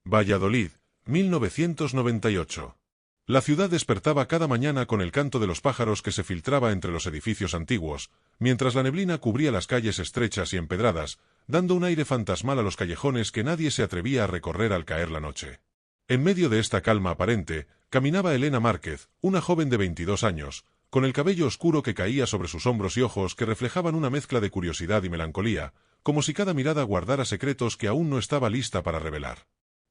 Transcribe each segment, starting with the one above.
Valladolid, 1998. La ciudad despertaba cada mañana con el canto de los pájaros que se filtraba entre los edificios antiguos, mientras la neblina cubría las calles estrechas y empedradas, dando un aire fantasmal a los callejones que nadie se atrevía a recorrer al caer la noche. En medio de esta calma aparente, caminaba Elena Márquez, una joven de 22 años, con el cabello oscuro que caía sobre sus hombros y ojos que reflejaban una mezcla de curiosidad y melancolía, como si cada mirada guardara secretos que aún no estaba lista para revelar.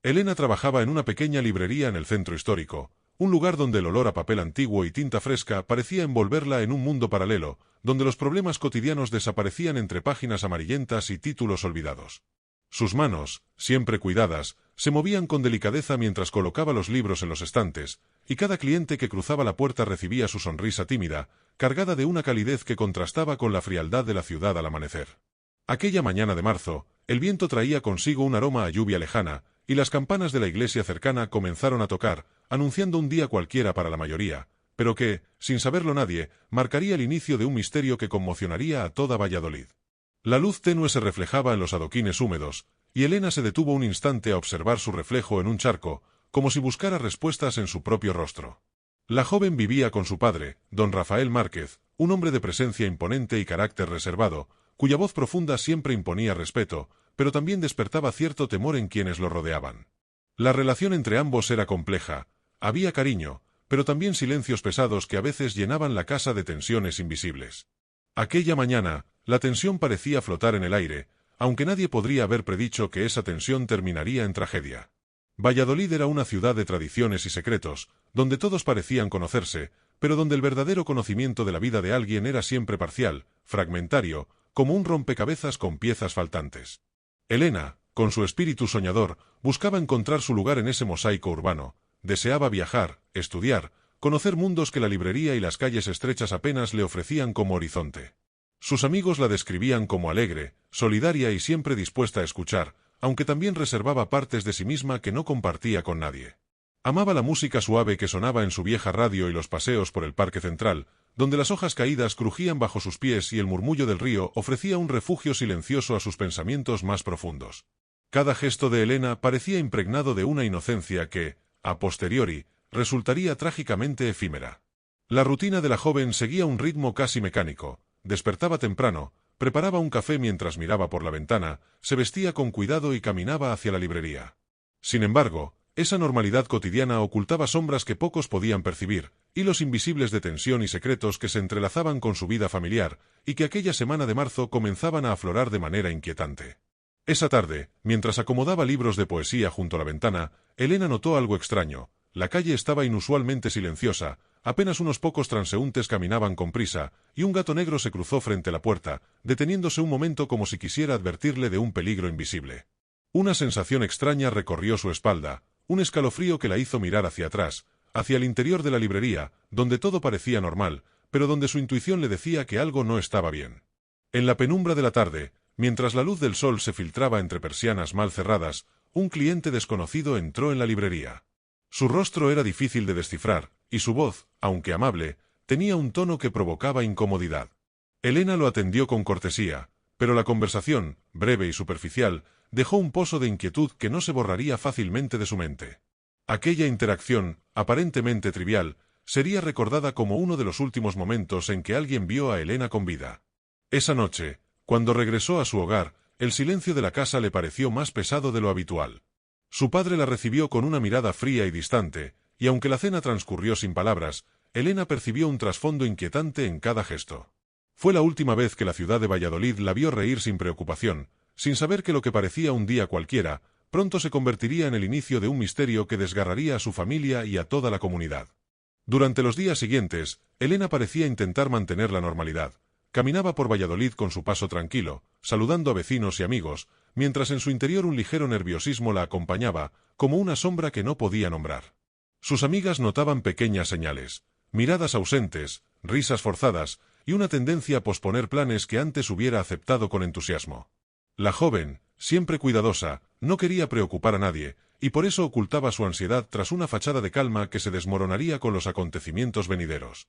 Elena trabajaba en una pequeña librería en el centro histórico, un lugar donde el olor a papel antiguo y tinta fresca parecía envolverla en un mundo paralelo, donde los problemas cotidianos desaparecían entre páginas amarillentas y títulos olvidados. Sus manos, siempre cuidadas, se movían con delicadeza mientras colocaba los libros en los estantes, y cada cliente que cruzaba la puerta recibía su sonrisa tímida, cargada de una calidez que contrastaba con la frialdad de la ciudad al amanecer. Aquella mañana de marzo, el viento traía consigo un aroma a lluvia lejana, y las campanas de la iglesia cercana comenzaron a tocar, anunciando un día cualquiera para la mayoría, pero que, sin saberlo nadie, marcaría el inicio de un misterio que conmocionaría a toda Valladolid. La luz tenue se reflejaba en los adoquines húmedos, y Elena se detuvo un instante a observar su reflejo en un charco, como si buscara respuestas en su propio rostro. La joven vivía con su padre, don Rafael Márquez, un hombre de presencia imponente y carácter reservado, cuya voz profunda siempre imponía respeto, pero también despertaba cierto temor en quienes lo rodeaban. La relación entre ambos era compleja, había cariño, pero también silencios pesados que a veces llenaban la casa de tensiones invisibles. Aquella mañana, la tensión parecía flotar en el aire, aunque nadie podría haber predicho que esa tensión terminaría en tragedia. Valladolid era una ciudad de tradiciones y secretos, donde todos parecían conocerse, pero donde el verdadero conocimiento de la vida de alguien era siempre parcial, fragmentario, como un rompecabezas con piezas faltantes. Elena, con su espíritu soñador, buscaba encontrar su lugar en ese mosaico urbano, deseaba viajar, estudiar, conocer mundos que la librería y las calles estrechas apenas le ofrecían como horizonte. Sus amigos la describían como alegre, solidaria y siempre dispuesta a escuchar, aunque también reservaba partes de sí misma que no compartía con nadie. Amaba la música suave que sonaba en su vieja radio y los paseos por el Parque Central, donde las hojas caídas crujían bajo sus pies y el murmullo del río ofrecía un refugio silencioso a sus pensamientos más profundos. Cada gesto de Elena parecía impregnado de una inocencia que, a posteriori, resultaría trágicamente efímera. La rutina de la joven seguía un ritmo casi mecánico, despertaba temprano, preparaba un café mientras miraba por la ventana, se vestía con cuidado y caminaba hacia la librería. Sin embargo, esa normalidad cotidiana ocultaba sombras que pocos podían percibir, hilos invisibles de tensión y secretos que se entrelazaban con su vida familiar, y que aquella semana de marzo comenzaban a aflorar de manera inquietante. Esa tarde, mientras acomodaba libros de poesía junto a la ventana, Elena notó algo extraño. La calle estaba inusualmente silenciosa, apenas unos pocos transeúntes caminaban con prisa, y un gato negro se cruzó frente a la puerta, deteniéndose un momento como si quisiera advertirle de un peligro invisible. Una sensación extraña recorrió su espalda, un escalofrío que la hizo mirar hacia atrás, hacia el interior de la librería, donde todo parecía normal, pero donde su intuición le decía que algo no estaba bien. En la penumbra de la tarde, mientras la luz del sol se filtraba entre persianas mal cerradas, un cliente desconocido entró en la librería. Su rostro era difícil de descifrar, y su voz, aunque amable, tenía un tono que provocaba incomodidad. Elena lo atendió con cortesía, pero la conversación, breve y superficial, dejó un pozo de inquietud que no se borraría fácilmente de su mente. Aquella interacción, aparentemente trivial, sería recordada como uno de los últimos momentos en que alguien vio a Elena con vida. Esa noche, cuando regresó a su hogar, el silencio de la casa le pareció más pesado de lo habitual. Su padre la recibió con una mirada fría y distante, y aunque la cena transcurrió sin palabras, Elena percibió un trasfondo inquietante en cada gesto. Fue la última vez que la ciudad de Valladolid la vio reír sin preocupación, sin saber que lo que parecía un día cualquiera, pronto se convertiría en el inicio de un misterio que desgarraría a su familia y a toda la comunidad. Durante los días siguientes, Elena parecía intentar mantener la normalidad. Caminaba por Valladolid con su paso tranquilo, saludando a vecinos y amigos, mientras en su interior un ligero nerviosismo la acompañaba, como una sombra que no podía nombrar. Sus amigas notaban pequeñas señales, miradas ausentes, risas forzadas, y una tendencia a posponer planes que antes hubiera aceptado con entusiasmo. La joven, siempre cuidadosa, no quería preocupar a nadie, y por eso ocultaba su ansiedad tras una fachada de calma que se desmoronaría con los acontecimientos venideros.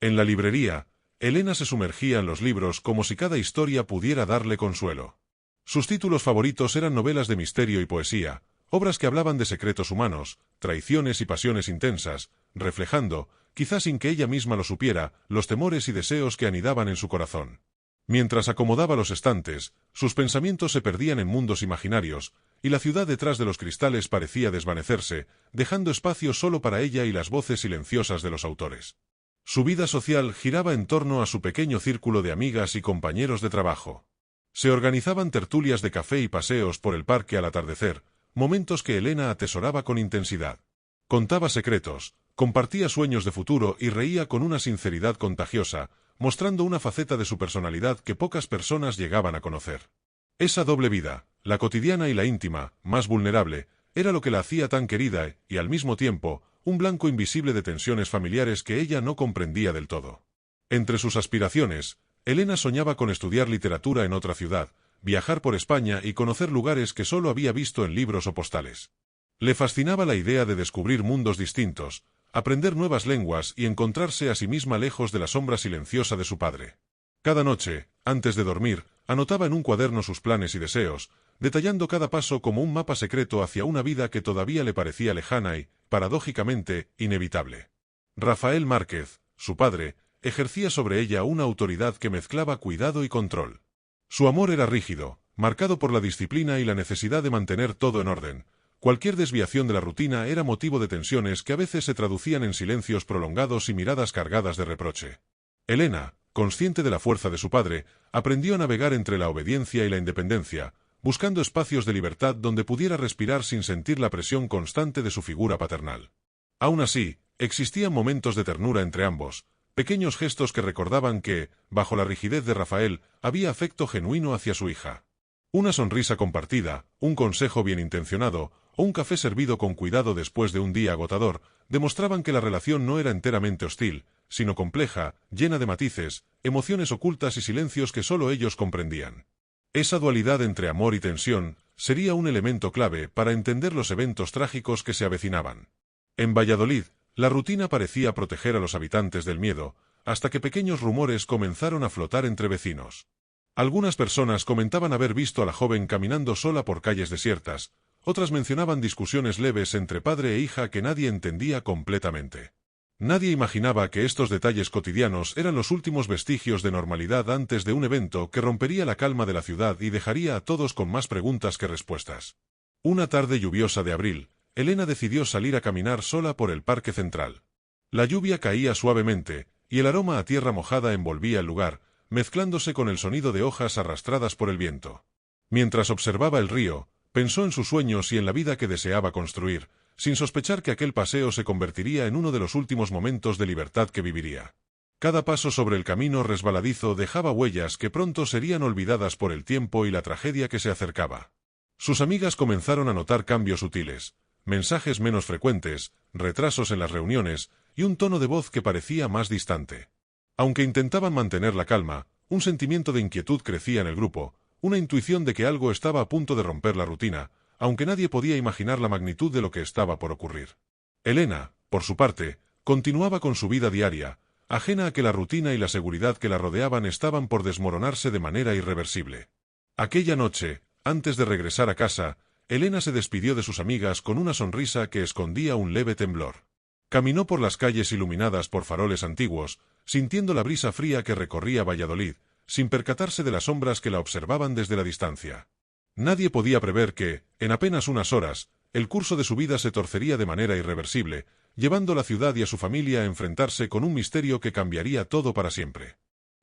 En la librería, Elena se sumergía en los libros como si cada historia pudiera darle consuelo. Sus títulos favoritos eran novelas de misterio y poesía, obras que hablaban de secretos humanos, traiciones y pasiones intensas, reflejando, quizás sin que ella misma lo supiera, los temores y deseos que anidaban en su corazón. Mientras acomodaba los estantes, sus pensamientos se perdían en mundos imaginarios, y la ciudad detrás de los cristales parecía desvanecerse, dejando espacio solo para ella y las voces silenciosas de los autores. Su vida social giraba en torno a su pequeño círculo de amigas y compañeros de trabajo. Se organizaban tertulias de café y paseos por el parque al atardecer, momentos que Elena atesoraba con intensidad. Contaba secretos, compartía sueños de futuro y reía con una sinceridad contagiosa, mostrando una faceta de su personalidad que pocas personas llegaban a conocer. Esa doble vida, la cotidiana y la íntima, más vulnerable, era lo que la hacía tan querida y, al mismo tiempo, un blanco invisible de tensiones familiares que ella no comprendía del todo. Entre sus aspiraciones, Elena soñaba con estudiar literatura en otra ciudad, viajar por España y conocer lugares que solo había visto en libros o postales. Le fascinaba la idea de descubrir mundos distintos, aprender nuevas lenguas y encontrarse a sí misma lejos de la sombra silenciosa de su padre. Cada noche, antes de dormir, anotaba en un cuaderno sus planes y deseos, detallando cada paso como un mapa secreto hacia una vida que todavía le parecía lejana y, paradójicamente, inevitable. Rafael Márquez, su padre, ejercía sobre ella una autoridad que mezclaba cuidado y control. Su amor era rígido, marcado por la disciplina y la necesidad de mantener todo en orden. Cualquier desviación de la rutina era motivo de tensiones que a veces se traducían en silencios prolongados y miradas cargadas de reproche. Elena, consciente de la fuerza de su padre, aprendió a navegar entre la obediencia y la independencia, buscando espacios de libertad donde pudiera respirar sin sentir la presión constante de su figura paternal. Aún así, existían momentos de ternura entre ambos, pequeños gestos que recordaban que, bajo la rigidez de Rafael, había afecto genuino hacia su hija. Una sonrisa compartida, un consejo bien intencionado, o un café servido con cuidado después de un día agotador, demostraban que la relación no era enteramente hostil, sino compleja, llena de matices, emociones ocultas y silencios que solo ellos comprendían. Esa dualidad entre amor y tensión sería un elemento clave para entender los eventos trágicos que se avecinaban. En Valladolid, la rutina parecía proteger a los habitantes del miedo, hasta que pequeños rumores comenzaron a flotar entre vecinos. Algunas personas comentaban haber visto a la joven caminando sola por calles desiertas, otras mencionaban discusiones leves entre padre e hija que nadie entendía completamente. Nadie imaginaba que estos detalles cotidianos eran los últimos vestigios de normalidad antes de un evento que rompería la calma de la ciudad y dejaría a todos con más preguntas que respuestas. Una tarde lluviosa de abril, Elena decidió salir a caminar sola por el parque central. La lluvia caía suavemente, y el aroma a tierra mojada envolvía el lugar, mezclándose con el sonido de hojas arrastradas por el viento. Mientras observaba el río, pensó en sus sueños y en la vida que deseaba construir, sin sospechar que aquel paseo se convertiría en uno de los últimos momentos de libertad que viviría. Cada paso sobre el camino resbaladizo dejaba huellas que pronto serían olvidadas por el tiempo y la tragedia que se acercaba. Sus amigas comenzaron a notar cambios sutiles, mensajes menos frecuentes, retrasos en las reuniones y un tono de voz que parecía más distante. Aunque intentaban mantener la calma, un sentimiento de inquietud crecía en el grupo, una intuición de que algo estaba a punto de romper la rutina, aunque nadie podía imaginar la magnitud de lo que estaba por ocurrir. Elena, por su parte, continuaba con su vida diaria, ajena a que la rutina y la seguridad que la rodeaban estaban por desmoronarse de manera irreversible. Aquella noche, antes de regresar a casa, Elena se despidió de sus amigas con una sonrisa que escondía un leve temblor. Caminó por las calles iluminadas por faroles antiguos, sintiendo la brisa fría que recorría Valladolid, sin percatarse de las sombras que la observaban desde la distancia. Nadie podía prever que, en apenas unas horas, el curso de su vida se torcería de manera irreversible, llevando a la ciudad y a su familia a enfrentarse con un misterio que cambiaría todo para siempre.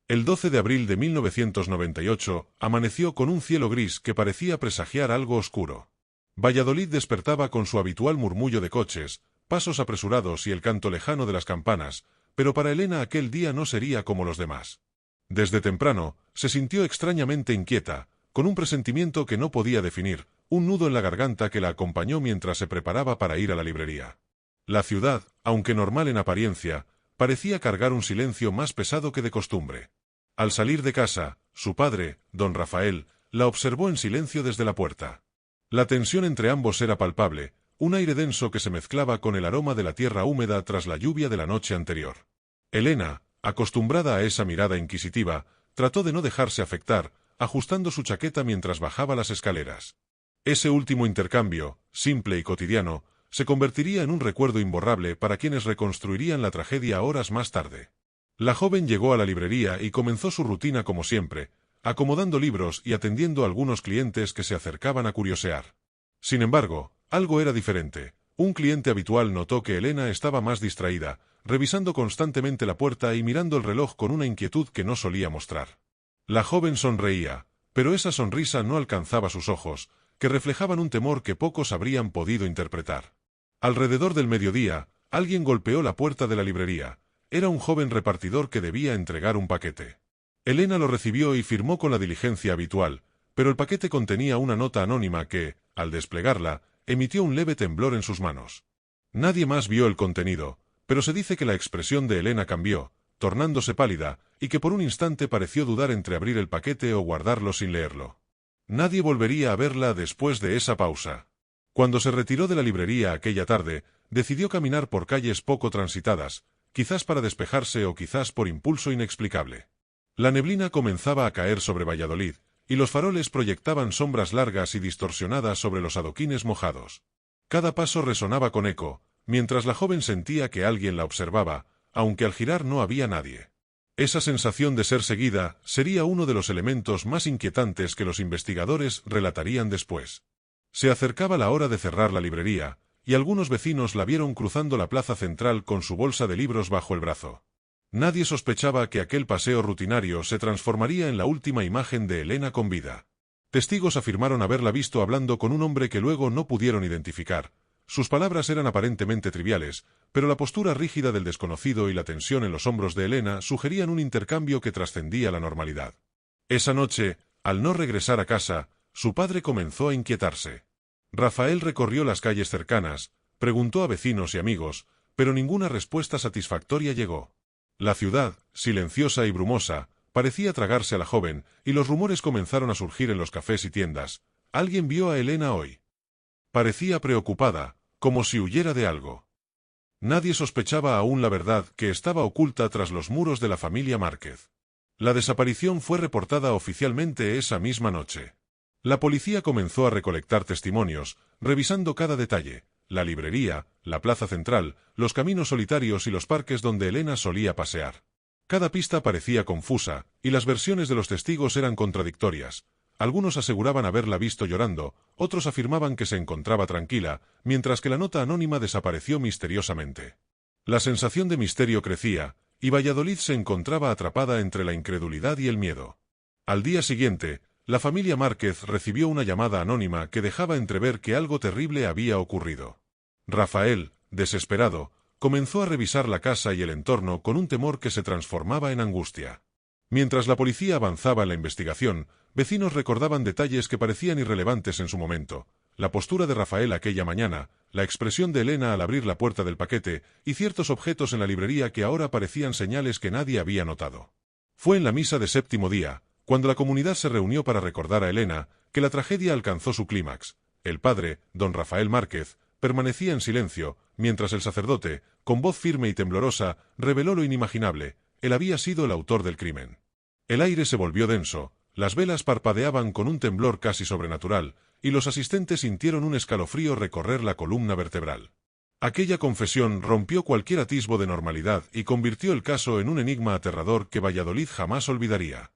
El 12 de abril de 1998 amaneció con un cielo gris que parecía presagiar algo oscuro. Valladolid despertaba con su habitual murmullo de coches, pasos apresurados y el canto lejano de las campanas, pero para Elena aquel día no sería como los demás. Desde temprano, se sintió extrañamente inquieta, con un presentimiento que no podía definir, un nudo en la garganta que la acompañó mientras se preparaba para ir a la librería. La ciudad, aunque normal en apariencia, parecía cargar un silencio más pesado que de costumbre. Al salir de casa, su padre, don Rafael, la observó en silencio desde la puerta. La tensión entre ambos era palpable, un aire denso que se mezclaba con el aroma de la tierra húmeda tras la lluvia de la noche anterior. Elena, acostumbrada a esa mirada inquisitiva, trató de no dejarse afectar, ajustando su chaqueta mientras bajaba las escaleras. Ese último intercambio, simple y cotidiano, se convertiría en un recuerdo imborrable para quienes reconstruirían la tragedia horas más tarde. La joven llegó a la librería y comenzó su rutina como siempre, acomodando libros y atendiendo a algunos clientes que se acercaban a curiosear. Sin embargo, algo era diferente. Un cliente habitual notó que Elena estaba más distraída, revisando constantemente la puerta y mirando el reloj con una inquietud que no solía mostrar. La joven sonreía, pero esa sonrisa no alcanzaba sus ojos, que reflejaban un temor que pocos habrían podido interpretar. Alrededor del mediodía, alguien golpeó la puerta de la librería. Era un joven repartidor que debía entregar un paquete. Elena lo recibió y firmó con la diligencia habitual, pero el paquete contenía una nota anónima que, al desplegarla, emitió un leve temblor en sus manos. Nadie más vio el contenido, pero se dice que la expresión de Elena cambió, tornándose pálida, y que por un instante pareció dudar entre abrir el paquete o guardarlo sin leerlo. Nadie volvería a verla después de esa pausa. Cuando se retiró de la librería aquella tarde, decidió caminar por calles poco transitadas, quizás para despejarse o quizás por impulso inexplicable. La neblina comenzaba a caer sobre Valladolid, y los faroles proyectaban sombras largas y distorsionadas sobre los adoquines mojados. Cada paso resonaba con eco, mientras la joven sentía que alguien la observaba, aunque al girar no había nadie. Esa sensación de ser seguida sería uno de los elementos más inquietantes que los investigadores relatarían después. Se acercaba la hora de cerrar la librería, y algunos vecinos la vieron cruzando la plaza central con su bolsa de libros bajo el brazo. Nadie sospechaba que aquel paseo rutinario se transformaría en la última imagen de Elena con vida. Testigos afirmaron haberla visto hablando con un hombre que luego no pudieron identificar. Sus palabras eran aparentemente triviales, pero la postura rígida del desconocido y la tensión en los hombros de Elena sugerían un intercambio que trascendía la normalidad. Esa noche, al no regresar a casa, su padre comenzó a inquietarse. Rafael recorrió las calles cercanas, preguntó a vecinos y amigos, pero ninguna respuesta satisfactoria llegó. La ciudad, silenciosa y brumosa, parecía tragarse a la joven, y los rumores comenzaron a surgir en los cafés y tiendas. ¿Alguien vio a Elena hoy? Parecía preocupada, como si huyera de algo. Nadie sospechaba aún la verdad que estaba oculta tras los muros de la familia Márquez. La desaparición fue reportada oficialmente esa misma noche. La policía comenzó a recolectar testimonios, revisando cada detalle: la librería, la plaza central, los caminos solitarios y los parques donde Elena solía pasear. Cada pista parecía confusa, y las versiones de los testigos eran contradictorias. Algunos aseguraban haberla visto llorando, otros afirmaban que se encontraba tranquila, mientras que la nota anónima desapareció misteriosamente. La sensación de misterio crecía, y Valladolid se encontraba atrapada entre la incredulidad y el miedo. Al día siguiente, la familia Márquez recibió una llamada anónima que dejaba entrever que algo terrible había ocurrido. Rafael, desesperado, comenzó a revisar la casa y el entorno con un temor que se transformaba en angustia. Mientras la policía avanzaba en la investigación, vecinos recordaban detalles que parecían irrelevantes en su momento: la postura de Rafael aquella mañana, la expresión de Elena al abrir la puerta del paquete, y ciertos objetos en la librería que ahora parecían señales que nadie había notado. Fue en la misa de séptimo día, cuando la comunidad se reunió para recordar a Elena, que la tragedia alcanzó su clímax. El padre, don Rafael Márquez, permanecía en silencio, mientras el sacerdote, con voz firme y temblorosa, reveló lo inimaginable: él había sido el autor del crimen. El aire se volvió denso, las velas parpadeaban con un temblor casi sobrenatural, y los asistentes sintieron un escalofrío recorrer la columna vertebral. Aquella confesión rompió cualquier atisbo de normalidad y convirtió el caso en un enigma aterrador que Valladolid jamás olvidaría.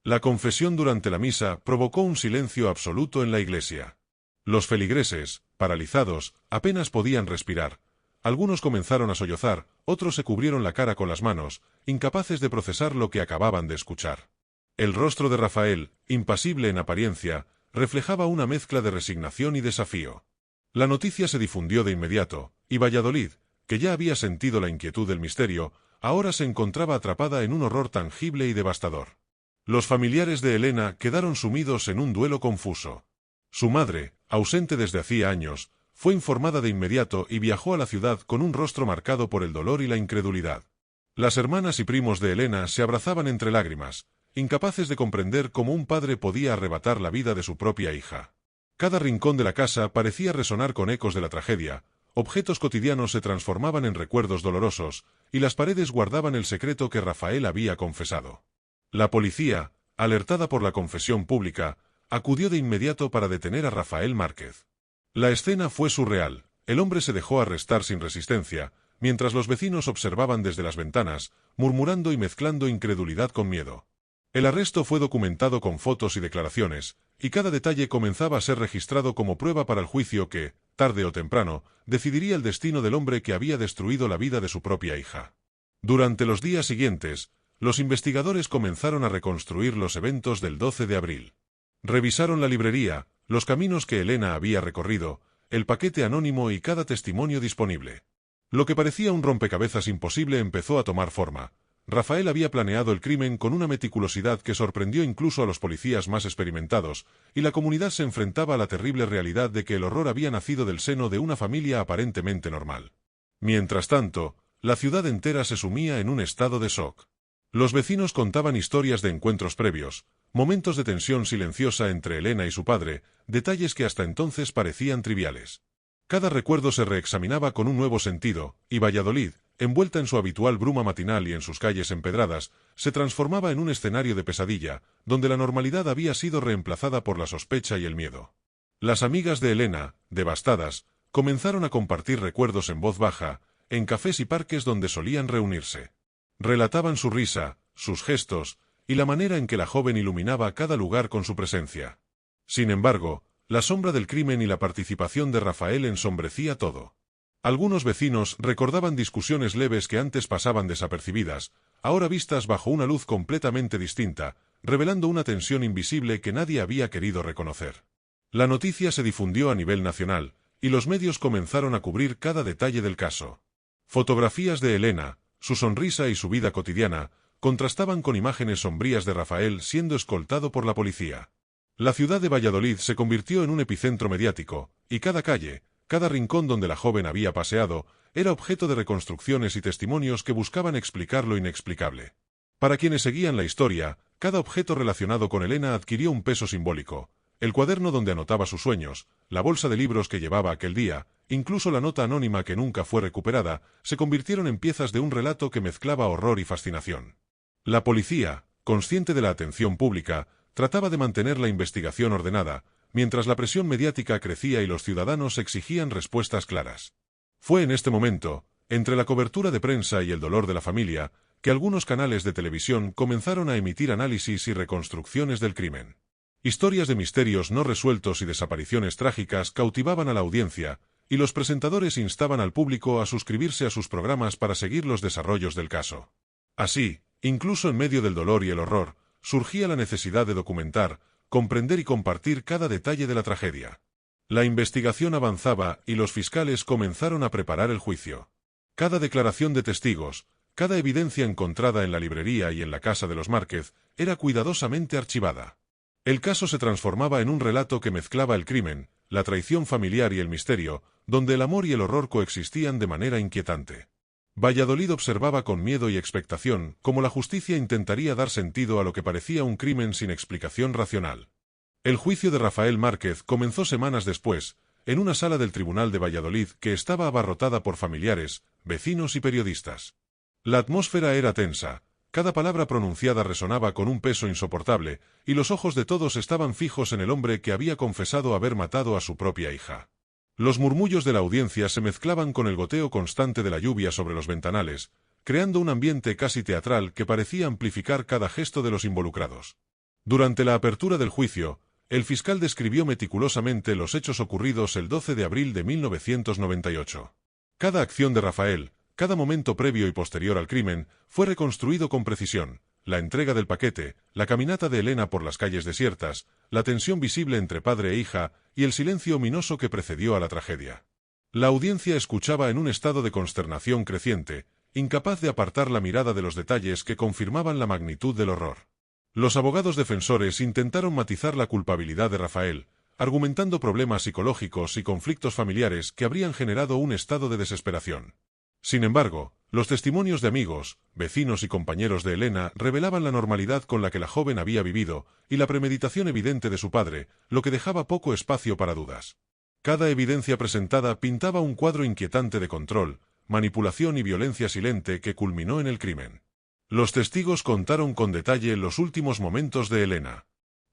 La confesión durante la misa provocó un silencio absoluto en la iglesia. Los feligreses, paralizados, apenas podían respirar. Algunos comenzaron a sollozar, otros se cubrieron la cara con las manos, incapaces de procesar lo que acababan de escuchar. El rostro de Rafael, impasible en apariencia, reflejaba una mezcla de resignación y desafío. La noticia se difundió de inmediato, y Valladolid, que ya había sentido la inquietud del misterio, ahora se encontraba atrapada en un horror tangible y devastador. Los familiares de Elena quedaron sumidos en un duelo confuso. Su madre, ausente desde hacía años, fue informada de inmediato y viajó a la ciudad con un rostro marcado por el dolor y la incredulidad. Las hermanas y primos de Elena se abrazaban entre lágrimas, incapaces de comprender cómo un padre podía arrebatar la vida de su propia hija. Cada rincón de la casa parecía resonar con ecos de la tragedia, objetos cotidianos se transformaban en recuerdos dolorosos, y las paredes guardaban el secreto que Rafael había confesado. La policía, alertada por la confesión pública, acudió de inmediato para detener a Rafael Márquez. La escena fue surreal. El hombre se dejó arrestar sin resistencia, mientras los vecinos observaban desde las ventanas, murmurando y mezclando incredulidad con miedo. El arresto fue documentado con fotos y declaraciones, y cada detalle comenzaba a ser registrado como prueba para el juicio que, tarde o temprano, decidiría el destino del hombre que había destruido la vida de su propia hija. Durante los días siguientes, los investigadores comenzaron a reconstruir los eventos del 12 de abril. Revisaron la librería, los caminos que Elena había recorrido, el paquete anónimo y cada testimonio disponible. Lo que parecía un rompecabezas imposible empezó a tomar forma. Rafael había planeado el crimen con una meticulosidad que sorprendió incluso a los policías más experimentados, y la comunidad se enfrentaba a la terrible realidad de que el horror había nacido del seno de una familia aparentemente normal. Mientras tanto, la ciudad entera se sumía en un estado de shock. Los vecinos contaban historias de encuentros previos, momentos de tensión silenciosa entre Elena y su padre, detalles que hasta entonces parecían triviales. Cada recuerdo se reexaminaba con un nuevo sentido, y Valladolid, envuelta en su habitual bruma matinal y en sus calles empedradas, se transformaba en un escenario de pesadilla, donde la normalidad había sido reemplazada por la sospecha y el miedo. Las amigas de Elena, devastadas, comenzaron a compartir recuerdos en voz baja, en cafés y parques donde solían reunirse. Relataban su risa, sus gestos, y la manera en que la joven iluminaba cada lugar con su presencia. Sin embargo, la sombra del crimen y la participación de Rafael ensombrecía todo. Algunos vecinos recordaban discusiones leves que antes pasaban desapercibidas, ahora vistas bajo una luz completamente distinta, revelando una tensión invisible que nadie había querido reconocer. La noticia se difundió a nivel nacional, y los medios comenzaron a cubrir cada detalle del caso. Fotografías de Elena, su sonrisa y su vida cotidiana, contrastaban con imágenes sombrías de Rafael siendo escoltado por la policía. La ciudad de Valladolid se convirtió en un epicentro mediático, y cada calle, cada rincón donde la joven había paseado, era objeto de reconstrucciones y testimonios que buscaban explicar lo inexplicable. Para quienes seguían la historia, cada objeto relacionado con Elena adquirió un peso simbólico. El cuaderno donde anotaba sus sueños, la bolsa de libros que llevaba aquel día, incluso la nota anónima que nunca fue recuperada, se convirtieron en piezas de un relato que mezclaba horror y fascinación. La policía, consciente de la atención pública, trataba de mantener la investigación ordenada, mientras la presión mediática crecía y los ciudadanos exigían respuestas claras. Fue en este momento, entre la cobertura de prensa y el dolor de la familia, que algunos canales de televisión comenzaron a emitir análisis y reconstrucciones del crimen. Historias de misterios no resueltos y desapariciones trágicas cautivaban a la audiencia, y los presentadores instaban al público a suscribirse a sus programas para seguir los desarrollos del caso. Así, incluso en medio del dolor y el horror, surgía la necesidad de documentar, comprender y compartir cada detalle de la tragedia. La investigación avanzaba y los fiscales comenzaron a preparar el juicio. Cada declaración de testigos, cada evidencia encontrada en la librería y en la casa de los Márquez, era cuidadosamente archivada. El caso se transformaba en un relato que mezclaba el crimen, la traición familiar y el misterio, donde el amor y el horror coexistían de manera inquietante. Valladolid observaba con miedo y expectación cómo la justicia intentaría dar sentido a lo que parecía un crimen sin explicación racional. El juicio de Rafael Márquez comenzó semanas después, en una sala del Tribunal de Valladolid que estaba abarrotada por familiares, vecinos y periodistas. La atmósfera era tensa, cada palabra pronunciada resonaba con un peso insoportable, y los ojos de todos estaban fijos en el hombre que había confesado haber matado a su propia hija. Los murmullos de la audiencia se mezclaban con el goteo constante de la lluvia sobre los ventanales, creando un ambiente casi teatral que parecía amplificar cada gesto de los involucrados. Durante la apertura del juicio, el fiscal describió meticulosamente los hechos ocurridos el 12 de abril de 1998. Cada acción de Rafael, cada momento previo y posterior al crimen, fue reconstruido con precisión. La entrega del paquete, la caminata de Elena por las calles desiertas, la tensión visible entre padre e hija, y el silencio ominoso que precedió a la tragedia. La audiencia escuchaba en un estado de consternación creciente, incapaz de apartar la mirada de los detalles que confirmaban la magnitud del horror. Los abogados defensores intentaron matizar la culpabilidad de Rafael, argumentando problemas psicológicos y conflictos familiares que habrían generado un estado de desesperación. Sin embargo, los testimonios de amigos, vecinos y compañeros de Elena revelaban la normalidad con la que la joven había vivido y la premeditación evidente de su padre, lo que dejaba poco espacio para dudas. Cada evidencia presentada pintaba un cuadro inquietante de control, manipulación y violencia silente que culminó en el crimen. Los testigos contaron con detalle los últimos momentos de Elena.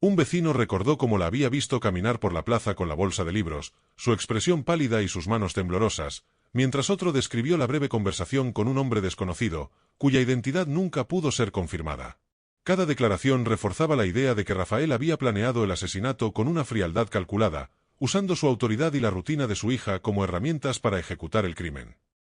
Un vecino recordó cómo la había visto caminar por la plaza con la bolsa de libros, su expresión pálida y sus manos temblorosas, mientras otro describió la breve conversación con un hombre desconocido, cuya identidad nunca pudo ser confirmada. Cada declaración reforzaba la idea de que Rafael había planeado el asesinato con una frialdad calculada, usando su autoridad y la rutina de su hija como herramientas para ejecutar el crimen.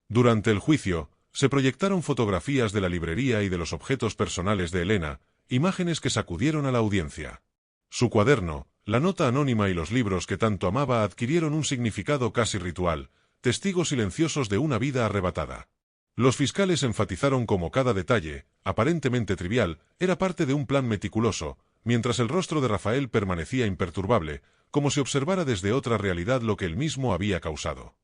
Durante el juicio, se proyectaron fotografías de la librería y de los objetos personales de Elena, imágenes que sacudieron a la audiencia. Su cuaderno, la nota anónima y los libros que tanto amaba adquirieron un significado casi ritual, testigos silenciosos de una vida arrebatada. Los fiscales enfatizaron cómo cada detalle, aparentemente trivial, era parte de un plan meticuloso, mientras el rostro de Rafael permanecía imperturbable, como si observara desde otra realidad lo que él mismo había causado.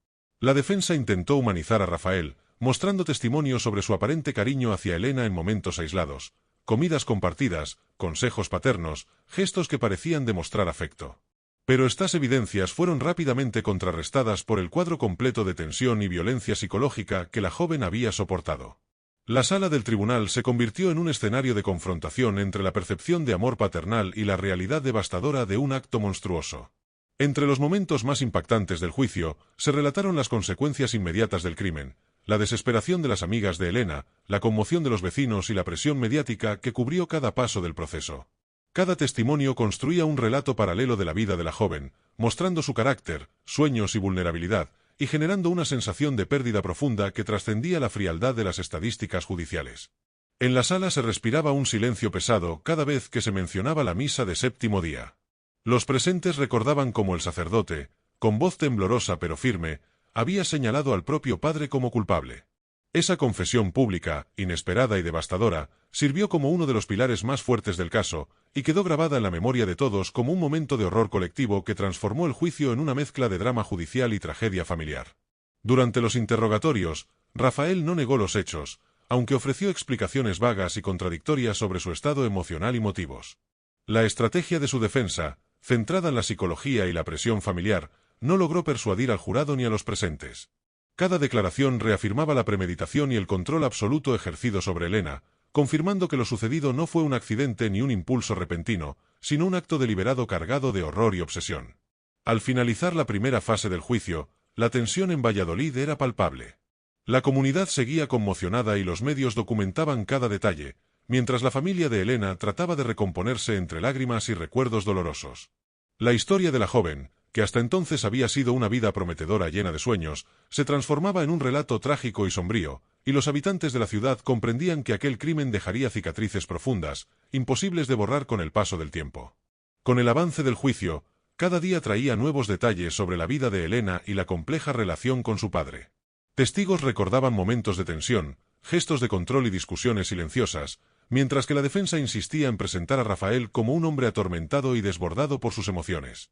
La defensa intentó humanizar a Rafael, mostrando testimonios sobre su aparente cariño hacia Elena en momentos aislados, comidas compartidas, consejos paternos, gestos que parecían demostrar afecto. Pero estas evidencias fueron rápidamente contrarrestadas por el cuadro completo de tensión y violencia psicológica que la joven había soportado. La sala del tribunal se convirtió en un escenario de confrontación entre la percepción de amor paternal y la realidad devastadora de un acto monstruoso. Entre los momentos más impactantes del juicio, se relataron las consecuencias inmediatas del crimen, la desesperación de las amigas de Elena, la conmoción de los vecinos y la presión mediática que cubrió cada paso del proceso. Cada testimonio construía un relato paralelo de la vida de la joven, mostrando su carácter, sueños y vulnerabilidad, y generando una sensación de pérdida profunda que trascendía la frialdad de las estadísticas judiciales. En la sala se respiraba un silencio pesado cada vez que se mencionaba la misa de séptimo día. Los presentes recordaban cómo el sacerdote, con voz temblorosa pero firme, había señalado al propio padre como culpable. Esa confesión pública, inesperada y devastadora, sirvió como uno de los pilares más fuertes del caso, y quedó grabada en la memoria de todos como un momento de horror colectivo que transformó el juicio en una mezcla de drama judicial y tragedia familiar. Durante los interrogatorios, Rafael no negó los hechos, aunque ofreció explicaciones vagas y contradictorias sobre su estado emocional y motivos. La estrategia de su defensa, centrada en la psicología y la presión familiar, no logró persuadir al jurado ni a los presentes. Cada declaración reafirmaba la premeditación y el control absoluto ejercido sobre Elena, confirmando que lo sucedido no fue un accidente ni un impulso repentino, sino un acto deliberado cargado de horror y obsesión. Al finalizar la primera fase del juicio, la tensión en Valladolid era palpable. La comunidad seguía conmocionada y los medios documentaban cada detalle, mientras la familia de Elena trataba de recomponerse entre lágrimas y recuerdos dolorosos. La historia de la joven, que hasta entonces había sido una vida prometedora llena de sueños, se transformaba en un relato trágico y sombrío, y los habitantes de la ciudad comprendían que aquel crimen dejaría cicatrices profundas, imposibles de borrar con el paso del tiempo. Con el avance del juicio, cada día traía nuevos detalles sobre la vida de Elena y la compleja relación con su padre. Testigos recordaban momentos de tensión, gestos de control y discusiones silenciosas, mientras que la defensa insistía en presentar a Rafael como un hombre atormentado y desbordado por sus emociones.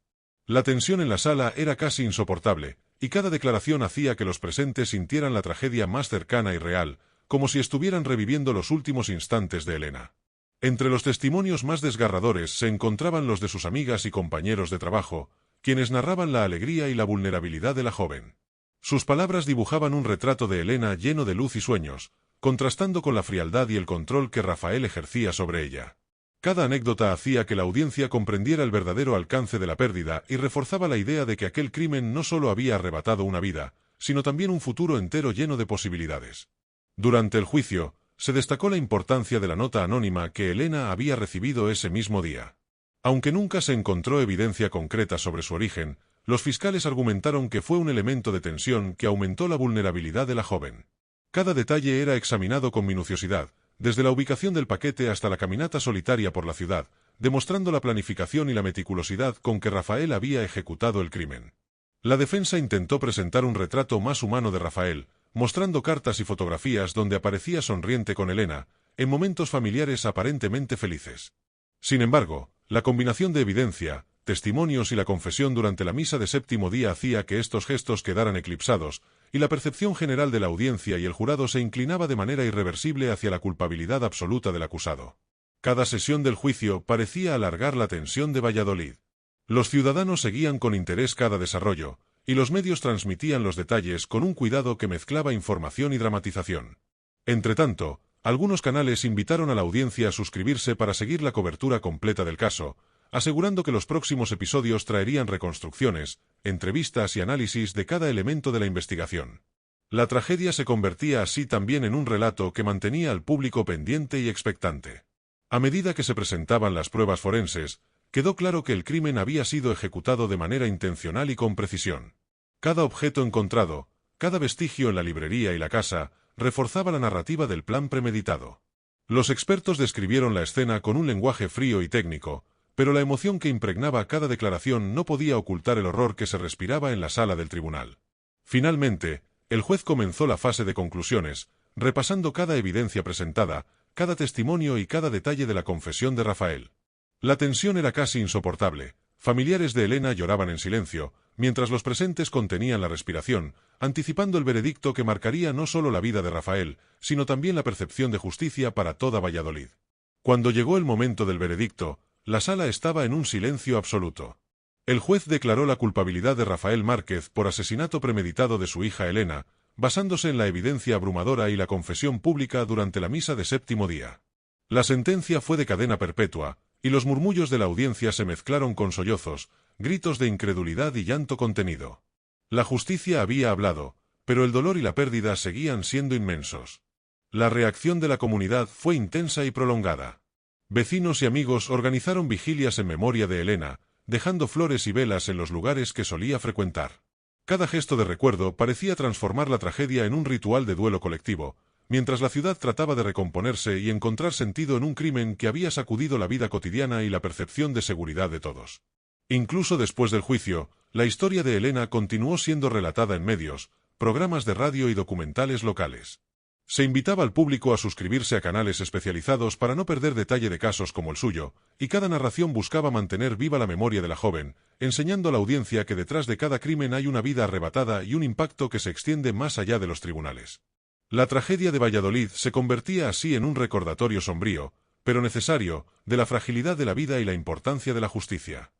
La tensión en la sala era casi insoportable, y cada declaración hacía que los presentes sintieran la tragedia más cercana y real, como si estuvieran reviviendo los últimos instantes de Elena. Entre los testimonios más desgarradores se encontraban los de sus amigas y compañeros de trabajo, quienes narraban la alegría y la vulnerabilidad de la joven. Sus palabras dibujaban un retrato de Elena lleno de luz y sueños, contrastando con la frialdad y el control que Rafael ejercía sobre ella. Cada anécdota hacía que la audiencia comprendiera el verdadero alcance de la pérdida y reforzaba la idea de que aquel crimen no solo había arrebatado una vida, sino también un futuro entero lleno de posibilidades. Durante el juicio, se destacó la importancia de la nota anónima que Elena había recibido ese mismo día. Aunque nunca se encontró evidencia concreta sobre su origen, los fiscales argumentaron que fue un elemento de tensión que aumentó la vulnerabilidad de la joven. Cada detalle era examinado con minuciosidad, desde la ubicación del paquete hasta la caminata solitaria por la ciudad, demostrando la planificación y la meticulosidad con que Rafael había ejecutado el crimen. La defensa intentó presentar un retrato más humano de Rafael, mostrando cartas y fotografías donde aparecía sonriente con Elena, en momentos familiares aparentemente felices. Sin embargo, la combinación de evidencia, testimonios y la confesión durante la misa de séptimo día hacía que estos gestos quedaran eclipsados, y la percepción general de la audiencia y el jurado se inclinaba de manera irreversible hacia la culpabilidad absoluta del acusado. Cada sesión del juicio parecía alargar la tensión de Valladolid. Los ciudadanos seguían con interés cada desarrollo, y los medios transmitían los detalles con un cuidado que mezclaba información y dramatización. Entretanto, algunos canales invitaron a la audiencia a suscribirse para seguir la cobertura completa del caso, asegurando que los próximos episodios traerían reconstrucciones, entrevistas y análisis de cada elemento de la investigación. La tragedia se convertía así también en un relato que mantenía al público pendiente y expectante. A medida que se presentaban las pruebas forenses, quedó claro que el crimen había sido ejecutado de manera intencional y con precisión. Cada objeto encontrado, cada vestigio en la librería y la casa, reforzaba la narrativa del plan premeditado. Los expertos describieron la escena con un lenguaje frío y técnico, pero la emoción que impregnaba cada declaración no podía ocultar el horror que se respiraba en la sala del tribunal. Finalmente, el juez comenzó la fase de conclusiones, repasando cada evidencia presentada, cada testimonio y cada detalle de la confesión de Rafael. La tensión era casi insoportable. Familiares de Elena lloraban en silencio, mientras los presentes contenían la respiración, anticipando el veredicto que marcaría no solo la vida de Rafael, sino también la percepción de justicia para toda Valladolid. Cuando llegó el momento del veredicto, la sala estaba en un silencio absoluto. El juez declaró la culpabilidad de Rafael Márquez por asesinato premeditado de su hija Elena, basándose en la evidencia abrumadora y la confesión pública durante la misa de séptimo día. La sentencia fue de cadena perpetua, y los murmullos de la audiencia se mezclaron con sollozos, gritos de incredulidad y llanto contenido. La justicia había hablado, pero el dolor y la pérdida seguían siendo inmensos. La reacción de la comunidad fue intensa y prolongada. Vecinos y amigos organizaron vigilias en memoria de Elena, dejando flores y velas en los lugares que solía frecuentar. Cada gesto de recuerdo parecía transformar la tragedia en un ritual de duelo colectivo, mientras la ciudad trataba de recomponerse y encontrar sentido en un crimen que había sacudido la vida cotidiana y la percepción de seguridad de todos. Incluso después del juicio, la historia de Elena continuó siendo relatada en medios, programas de radio y documentales locales. Se invitaba al público a suscribirse a canales especializados para no perder detalle de casos como el suyo, y cada narración buscaba mantener viva la memoria de la joven, enseñando a la audiencia que detrás de cada crimen hay una vida arrebatada y un impacto que se extiende más allá de los tribunales. La tragedia de Valladolid se convertía así en un recordatorio sombrío, pero necesario, de la fragilidad de la vida y la importancia de la justicia.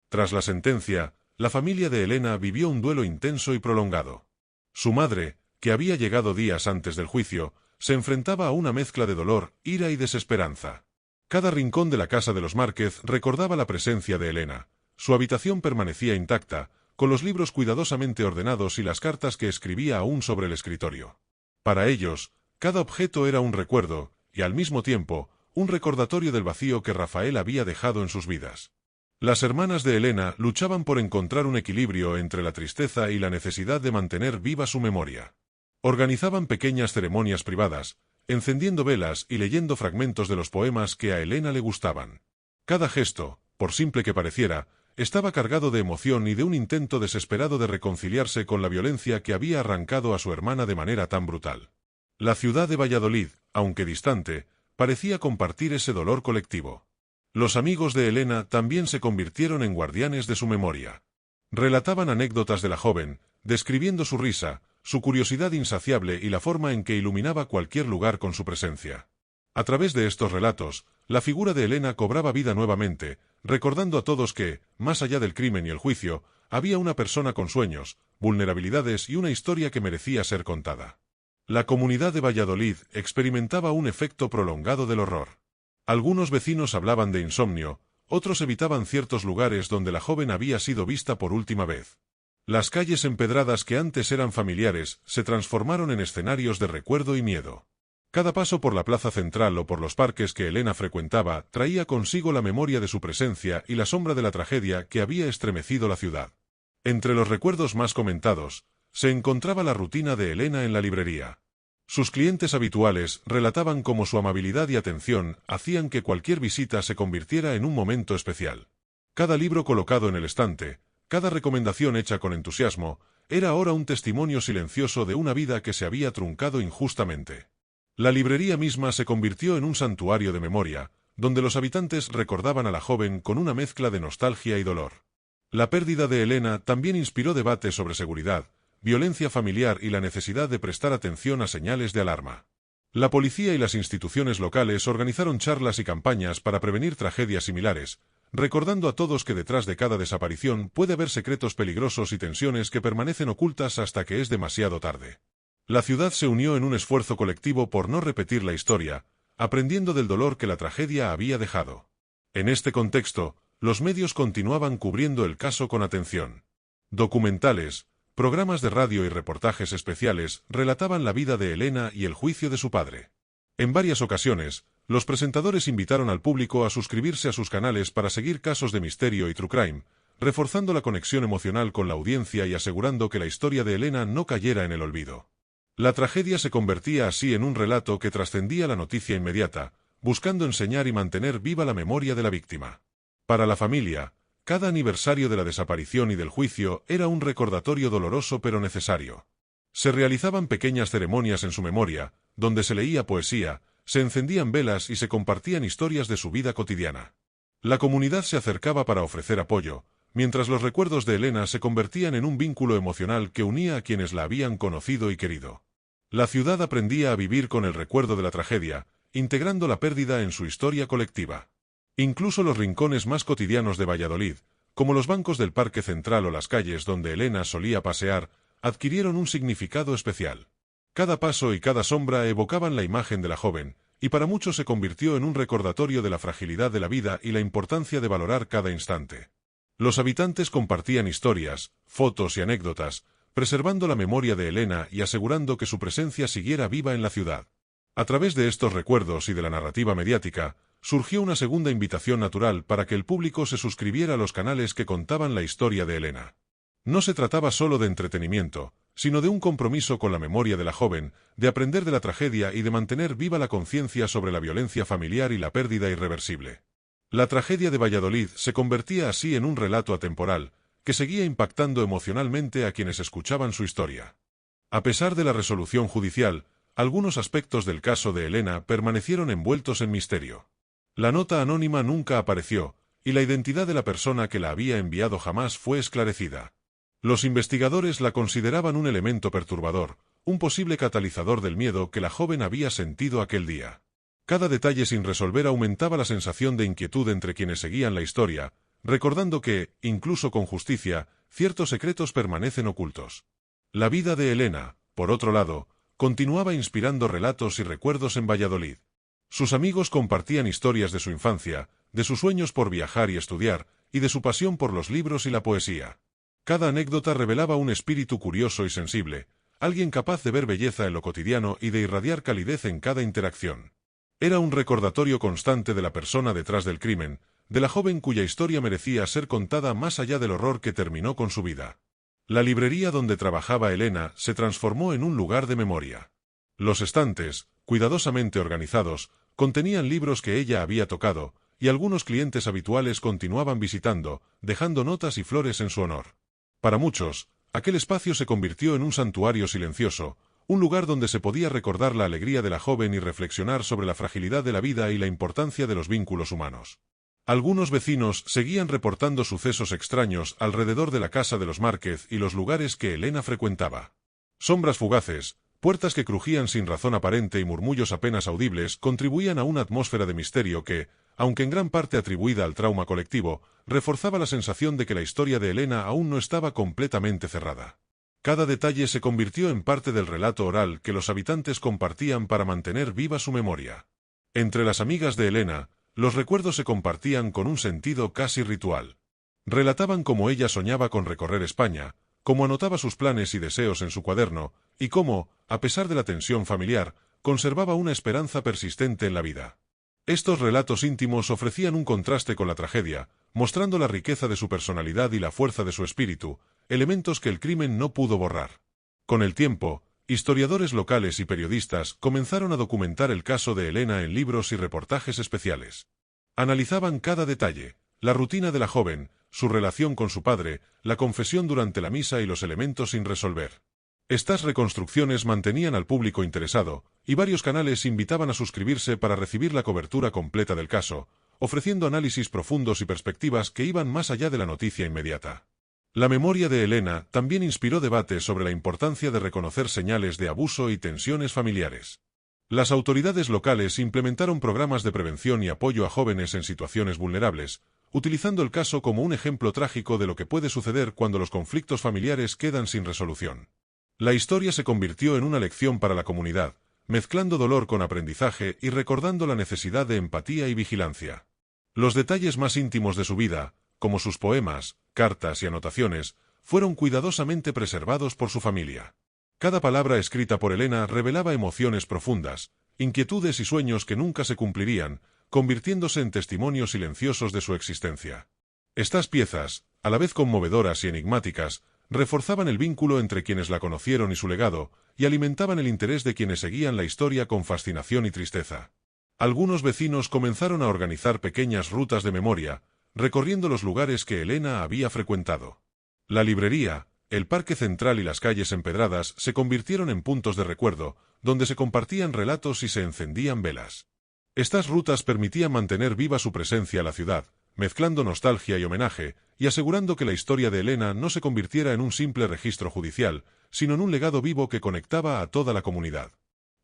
Tras la sentencia, la familia de Elena vivió un duelo intenso y prolongado. Su madre, que había llegado días antes del juicio, se enfrentaba a una mezcla de dolor, ira y desesperanza. Cada rincón de la casa de los Márquez recordaba la presencia de Elena. Su habitación permanecía intacta, con los libros cuidadosamente ordenados y las cartas que escribía aún sobre el escritorio. Para ellos, cada objeto era un recuerdo, y al mismo tiempo, un recordatorio del vacío que Rafael había dejado en sus vidas. Las hermanas de Elena luchaban por encontrar un equilibrio entre la tristeza y la necesidad de mantener viva su memoria. Organizaban pequeñas ceremonias privadas, encendiendo velas y leyendo fragmentos de los poemas que a Elena le gustaban. Cada gesto, por simple que pareciera, estaba cargado de emoción y de un intento desesperado de reconciliarse con la violencia que había arrancado a su hermana de manera tan brutal. La ciudad de Valladolid, aunque distante, parecía compartir ese dolor colectivo. Los amigos de Elena también se convirtieron en guardianes de su memoria. Relataban anécdotas de la joven, describiendo su risa, su curiosidad insaciable y la forma en que iluminaba cualquier lugar con su presencia. A través de estos relatos, la figura de Elena cobraba vida nuevamente, recordando a todos que, más allá del crimen y el juicio, había una persona con sueños, vulnerabilidades y una historia que merecía ser contada. La comunidad de Valladolid experimentaba un efecto prolongado del horror. Algunos vecinos hablaban de insomnio, otros evitaban ciertos lugares donde la joven había sido vista por última vez. Las calles empedradas que antes eran familiares se transformaron en escenarios de recuerdo y miedo. Cada paso por la plaza central o por los parques que Elena frecuentaba traía consigo la memoria de su presencia y la sombra de la tragedia que había estremecido la ciudad. Entre los recuerdos más comentados, se encontraba la rutina de Elena en la librería. Sus clientes habituales relataban cómo su amabilidad y atención hacían que cualquier visita se convirtiera en un momento especial. Cada libro colocado en el estante, cada recomendación hecha con entusiasmo, era ahora un testimonio silencioso de una vida que se había truncado injustamente. La librería misma se convirtió en un santuario de memoria, donde los habitantes recordaban a la joven con una mezcla de nostalgia y dolor. La pérdida de Elena también inspiró debates sobre seguridad, violencia familiar y la necesidad de prestar atención a señales de alarma. La policía y las instituciones locales organizaron charlas y campañas para prevenir tragedias similares, recordando a todos que detrás de cada desaparición puede haber secretos peligrosos y tensiones que permanecen ocultas hasta que es demasiado tarde. La ciudad se unió en un esfuerzo colectivo por no repetir la historia, aprendiendo del dolor que la tragedia había dejado. En este contexto, los medios continuaban cubriendo el caso con atención. Documentales, programas de radio y reportajes especiales relataban la vida de Elena y el juicio de su padre. En varias ocasiones, los presentadores invitaron al público a suscribirse a sus canales para seguir casos de misterio y true crime, reforzando la conexión emocional con la audiencia y asegurando que la historia de Elena no cayera en el olvido. La tragedia se convertía así en un relato que trascendía la noticia inmediata, buscando enseñar y mantener viva la memoria de la víctima. Para la familia, cada aniversario de la desaparición y del juicio era un recordatorio doloroso pero necesario. Se realizaban pequeñas ceremonias en su memoria, donde se leía poesía, se encendían velas y se compartían historias de su vida cotidiana. La comunidad se acercaba para ofrecer apoyo, mientras los recuerdos de Elena se convertían en un vínculo emocional que unía a quienes la habían conocido y querido. La ciudad aprendía a vivir con el recuerdo de la tragedia, integrando la pérdida en su historia colectiva. Incluso los rincones más cotidianos de Valladolid, como los bancos del Parque Central o las calles donde Elena solía pasear, adquirieron un significado especial. Cada paso y cada sombra evocaban la imagen de la joven, y para muchos se convirtió en un recordatorio de la fragilidad de la vida y la importancia de valorar cada instante. Los habitantes compartían historias, fotos y anécdotas, preservando la memoria de Elena y asegurando que su presencia siguiera viva en la ciudad. A través de estos recuerdos y de la narrativa mediática, surgió una segunda invitación natural para que el público se suscribiera a los canales que contaban la historia de Elena. No se trataba solo de entretenimiento, sino de un compromiso con la memoria de la joven, de aprender de la tragedia y de mantener viva la conciencia sobre la violencia familiar y la pérdida irreversible. La tragedia de Valladolid se convertía así en un relato atemporal, que seguía impactando emocionalmente a quienes escuchaban su historia. A pesar de la resolución judicial, algunos aspectos del caso de Elena permanecieron envueltos en misterio. La nota anónima nunca apareció, y la identidad de la persona que la había enviado jamás fue esclarecida. Los investigadores la consideraban un elemento perturbador, un posible catalizador del miedo que la joven había sentido aquel día. Cada detalle sin resolver aumentaba la sensación de inquietud entre quienes seguían la historia, recordando que, incluso con justicia, ciertos secretos permanecen ocultos. La vida de Elena, por otro lado, continuaba inspirando relatos y recuerdos en Valladolid. Sus amigos compartían historias de su infancia, de sus sueños por viajar y estudiar, y de su pasión por los libros y la poesía. Cada anécdota revelaba un espíritu curioso y sensible, alguien capaz de ver belleza en lo cotidiano y de irradiar calidez en cada interacción. Era un recordatorio constante de la persona detrás del crimen, de la joven cuya historia merecía ser contada más allá del horror que terminó con su vida. La librería donde trabajaba Elena se transformó en un lugar de memoria. Los estantes, cuidadosamente organizados, contenían libros que ella había tocado, y algunos clientes habituales continuaban visitando, dejando notas y flores en su honor. Para muchos, aquel espacio se convirtió en un santuario silencioso, un lugar donde se podía recordar la alegría de la joven y reflexionar sobre la fragilidad de la vida y la importancia de los vínculos humanos. Algunos vecinos seguían reportando sucesos extraños alrededor de la casa de los Márquez y los lugares que Elena frecuentaba. Sombras fugaces, puertas que crujían sin razón aparente y murmullos apenas audibles contribuían a una atmósfera de misterio que, aunque en gran parte atribuida al trauma colectivo, reforzaba la sensación de que la historia de Elena aún no estaba completamente cerrada. Cada detalle se convirtió en parte del relato oral que los habitantes compartían para mantener viva su memoria. Entre las amigas de Elena, los recuerdos se compartían con un sentido casi ritual. Relataban cómo ella soñaba con recorrer España, cómo anotaba sus planes y deseos en su cuaderno, y cómo, a pesar de la tensión familiar, conservaba una esperanza persistente en la vida. Estos relatos íntimos ofrecían un contraste con la tragedia, mostrando la riqueza de su personalidad y la fuerza de su espíritu, elementos que el crimen no pudo borrar. Con el tiempo, historiadores locales y periodistas comenzaron a documentar el caso de Elena en libros y reportajes especiales. Analizaban cada detalle, la rutina de la joven, su relación con su padre, la confesión durante la misa y los elementos sin resolver. Estas reconstrucciones mantenían al público interesado, y varios canales invitaban a suscribirse para recibir la cobertura completa del caso, ofreciendo análisis profundos y perspectivas que iban más allá de la noticia inmediata. La memoria de Elena también inspiró debates sobre la importancia de reconocer señales de abuso y tensiones familiares. Las autoridades locales implementaron programas de prevención y apoyo a jóvenes en situaciones vulnerables, utilizando el caso como un ejemplo trágico de lo que puede suceder cuando los conflictos familiares quedan sin resolución. La historia se convirtió en una lección para la comunidad, mezclando dolor con aprendizaje y recordando la necesidad de empatía y vigilancia. Los detalles más íntimos de su vida, como sus poemas, cartas y anotaciones, fueron cuidadosamente preservados por su familia. Cada palabra escrita por Elena revelaba emociones profundas, inquietudes y sueños que nunca se cumplirían, convirtiéndose en testimonios silenciosos de su existencia. Estas piezas, a la vez conmovedoras y enigmáticas, reforzaban el vínculo entre quienes la conocieron y su legado, y alimentaban el interés de quienes seguían la historia con fascinación y tristeza. Algunos vecinos comenzaron a organizar pequeñas rutas de memoria, recorriendo los lugares que Elena había frecuentado. La librería, el parque central y las calles empedradas se convirtieron en puntos de recuerdo, donde se compartían relatos y se encendían velas. Estas rutas permitían mantener viva su presencia en la ciudad, mezclando nostalgia y homenaje, y asegurando que la historia de Elena no se convirtiera en un simple registro judicial, sino en un legado vivo que conectaba a toda la comunidad.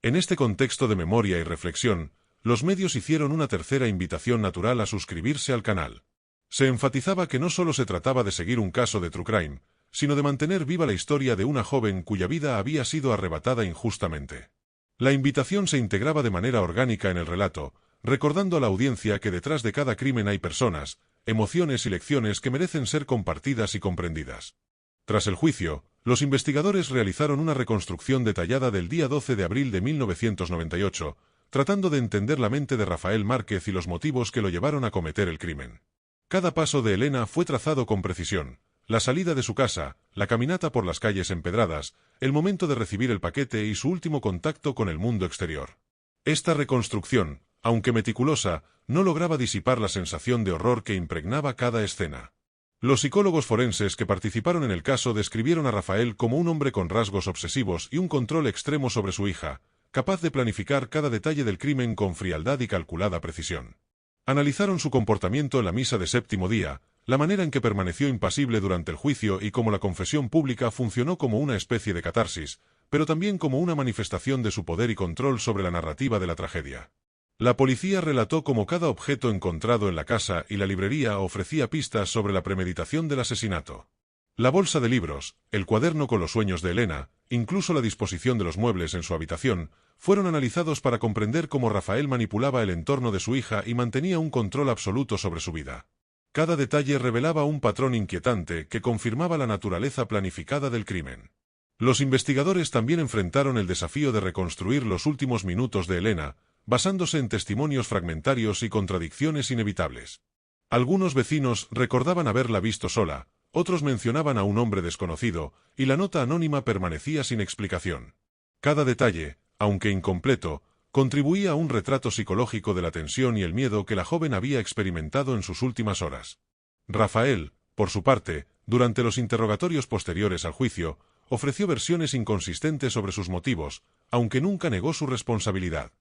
En este contexto de memoria y reflexión, los medios hicieron una tercera invitación natural a suscribirse al canal. Se enfatizaba que no solo se trataba de seguir un caso de true crime, sino de mantener viva la historia de una joven cuya vida había sido arrebatada injustamente. La invitación se integraba de manera orgánica en el relato, recordando a la audiencia que detrás de cada crimen hay personas, emociones y lecciones que merecen ser compartidas y comprendidas. Tras el juicio, los investigadores realizaron una reconstrucción detallada del día 12 de abril de 1998, tratando de entender la mente de Rafael Márquez y los motivos que lo llevaron a cometer el crimen. Cada paso de Elena fue trazado con precisión: la salida de su casa, la caminata por las calles empedradas, el momento de recibir el paquete y su último contacto con el mundo exterior. Esta reconstrucción, aunque meticulosa, no lograba disipar la sensación de horror que impregnaba cada escena. Los psicólogos forenses que participaron en el caso describieron a Rafael como un hombre con rasgos obsesivos y un control extremo sobre su hija, capaz de planificar cada detalle del crimen con frialdad y calculada precisión. Analizaron su comportamiento en la misa de séptimo día, la manera en que permaneció impasible durante el juicio y cómo la confesión pública funcionó como una especie de catarsis, pero también como una manifestación de su poder y control sobre la narrativa de la tragedia. La policía relató cómo cada objeto encontrado en la casa y la librería ofrecía pistas sobre la premeditación del asesinato. La bolsa de libros, el cuaderno con los sueños de Elena, incluso la disposición de los muebles en su habitación, fueron analizados para comprender cómo Rafael manipulaba el entorno de su hija y mantenía un control absoluto sobre su vida. Cada detalle revelaba un patrón inquietante que confirmaba la naturaleza planificada del crimen. Los investigadores también enfrentaron el desafío de reconstruir los últimos minutos de Elena, basándose en testimonios fragmentarios y contradicciones inevitables. Algunos vecinos recordaban haberla visto sola, otros mencionaban a un hombre desconocido, y la nota anónima permanecía sin explicación. Cada detalle, aunque incompleto, contribuía a un retrato psicológico de la tensión y el miedo que la joven había experimentado en sus últimas horas. Rafael, por su parte, durante los interrogatorios posteriores al juicio, ofreció versiones inconsistentes sobre sus motivos, aunque nunca negó su responsabilidad.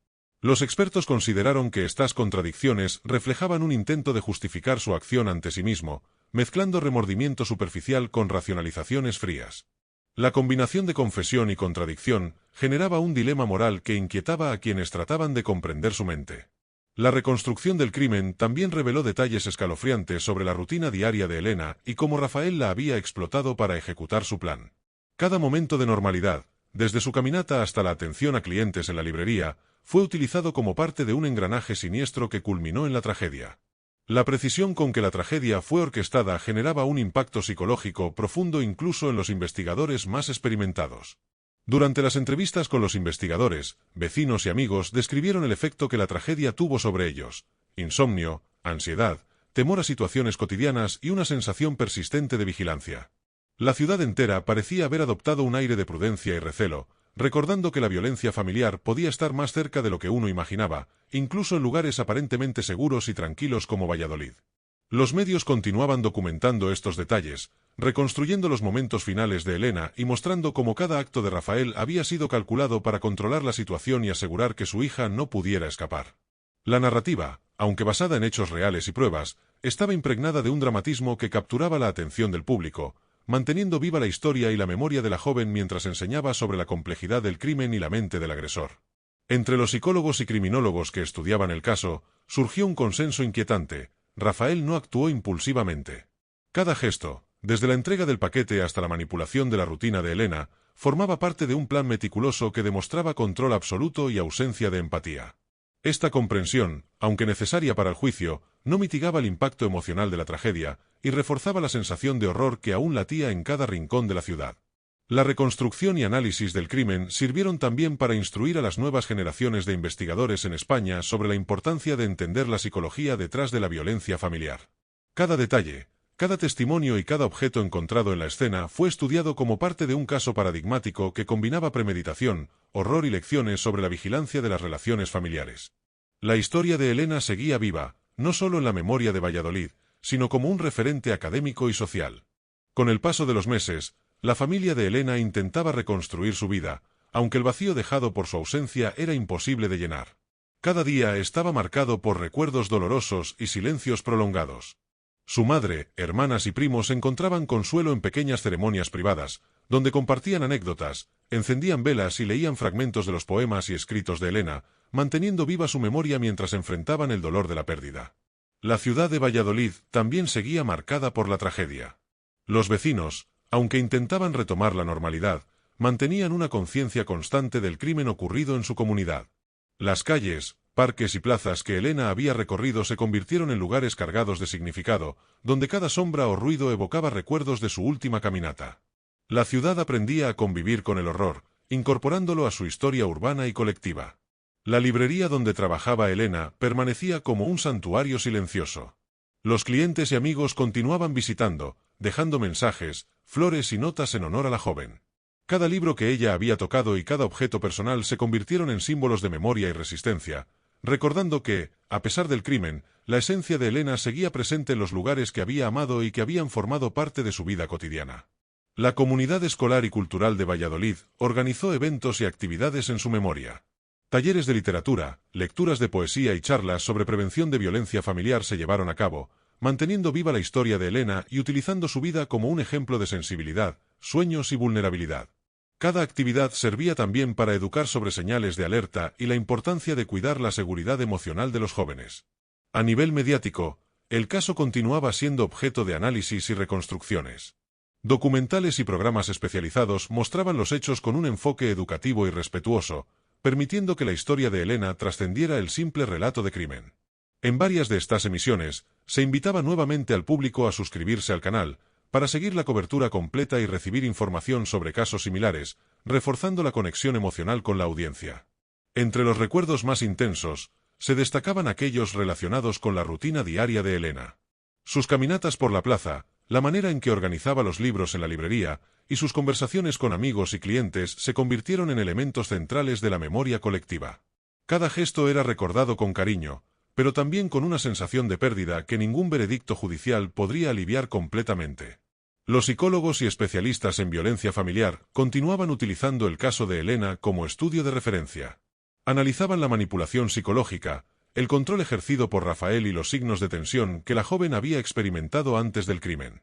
Los expertos consideraron que estas contradicciones reflejaban un intento de justificar su acción ante sí mismo, mezclando remordimiento superficial con racionalizaciones frías. La combinación de confesión y contradicción generaba un dilema moral que inquietaba a quienes trataban de comprender su mente. La reconstrucción del crimen también reveló detalles escalofriantes sobre la rutina diaria de Elena y cómo Rafael la había explotado para ejecutar su plan. Cada momento de normalidad, desde su caminata hasta la atención a clientes en la librería, fue utilizado como parte de un engranaje siniestro que culminó en la tragedia. La precisión con que la tragedia fue orquestada generaba un impacto psicológico profundo incluso en los investigadores más experimentados. Durante las entrevistas con los investigadores, vecinos y amigos describieron el efecto que la tragedia tuvo sobre ellos: insomnio, ansiedad, temor a situaciones cotidianas y una sensación persistente de vigilancia. La ciudad entera parecía haber adoptado un aire de prudencia y recelo, recordando que la violencia familiar podía estar más cerca de lo que uno imaginaba, incluso en lugares aparentemente seguros y tranquilos como Valladolid. Los medios continuaban documentando estos detalles, reconstruyendo los momentos finales de Elena y mostrando cómo cada acto de Rafael había sido calculado para controlar la situación y asegurar que su hija no pudiera escapar. La narrativa, aunque basada en hechos reales y pruebas, estaba impregnada de un dramatismo que capturaba la atención del público, manteniendo viva la historia y la memoria de la joven mientras enseñaba sobre la complejidad del crimen y la mente del agresor. Entre los psicólogos y criminólogos que estudiaban el caso, surgió un consenso inquietante: Rafael no actuó impulsivamente. Cada gesto, desde la entrega del paquete hasta la manipulación de la rutina de Elena, formaba parte de un plan meticuloso que demostraba control absoluto y ausencia de empatía. Esta comprensión, aunque necesaria para el juicio, no mitigaba el impacto emocional de la tragedia y reforzaba la sensación de horror que aún latía en cada rincón de la ciudad. La reconstrucción y análisis del crimen sirvieron también para instruir a las nuevas generaciones de investigadores en España sobre la importancia de entender la psicología detrás de la violencia familiar. Cada detalle, cada testimonio y cada objeto encontrado en la escena fue estudiado como parte de un caso paradigmático que combinaba premeditación, horror y lecciones sobre la vigilancia de las relaciones familiares. La historia de Elena seguía viva, no solo en la memoria de Valladolid, sino como un referente académico y social. Con el paso de los meses, la familia de Elena intentaba reconstruir su vida, aunque el vacío dejado por su ausencia era imposible de llenar. Cada día estaba marcado por recuerdos dolorosos y silencios prolongados. Su madre, hermanas y primos encontraban consuelo en pequeñas ceremonias privadas, donde compartían anécdotas, encendían velas y leían fragmentos de los poemas y escritos de Elena, manteniendo viva su memoria mientras enfrentaban el dolor de la pérdida. La ciudad de Valladolid también seguía marcada por la tragedia. Los vecinos, aunque intentaban retomar la normalidad, mantenían una conciencia constante del crimen ocurrido en su comunidad. Las calles, parques y plazas que Elena había recorrido se convirtieron en lugares cargados de significado, donde cada sombra o ruido evocaba recuerdos de su última caminata. La ciudad aprendía a convivir con el horror, incorporándolo a su historia urbana y colectiva. La librería donde trabajaba Elena permanecía como un santuario silencioso. Los clientes y amigos continuaban visitando, dejando mensajes, flores y notas en honor a la joven. Cada libro que ella había tocado y cada objeto personal se convirtieron en símbolos de memoria y resistencia, recordando que, a pesar del crimen, la esencia de Elena seguía presente en los lugares que había amado y que habían formado parte de su vida cotidiana. La comunidad escolar y cultural de Valladolid organizó eventos y actividades en su memoria. Talleres de literatura, lecturas de poesía y charlas sobre prevención de violencia familiar se llevaron a cabo, manteniendo viva la historia de Elena y utilizando su vida como un ejemplo de sensibilidad, sueños y vulnerabilidad. Cada actividad servía también para educar sobre señales de alerta y la importancia de cuidar la seguridad emocional de los jóvenes. A nivel mediático, el caso continuaba siendo objeto de análisis y reconstrucciones. Documentales y programas especializados mostraban los hechos con un enfoque educativo y respetuoso, permitiendo que la historia de Elena trascendiera el simple relato de crimen. En varias de estas emisiones, se invitaba nuevamente al público a suscribirse al canal, para seguir la cobertura completa y recibir información sobre casos similares, reforzando la conexión emocional con la audiencia. Entre los recuerdos más intensos, se destacaban aquellos relacionados con la rutina diaria de Elena. Sus caminatas por la plaza, la manera en que organizaba los libros en la librería, y sus conversaciones con amigos y clientes se convirtieron en elementos centrales de la memoria colectiva. Cada gesto era recordado con cariño, pero también con una sensación de pérdida que ningún veredicto judicial podría aliviar completamente. Los psicólogos y especialistas en violencia familiar continuaban utilizando el caso de Elena como estudio de referencia. Analizaban la manipulación psicológica, el control ejercido por Rafael y los signos de tensión que la joven había experimentado antes del crimen.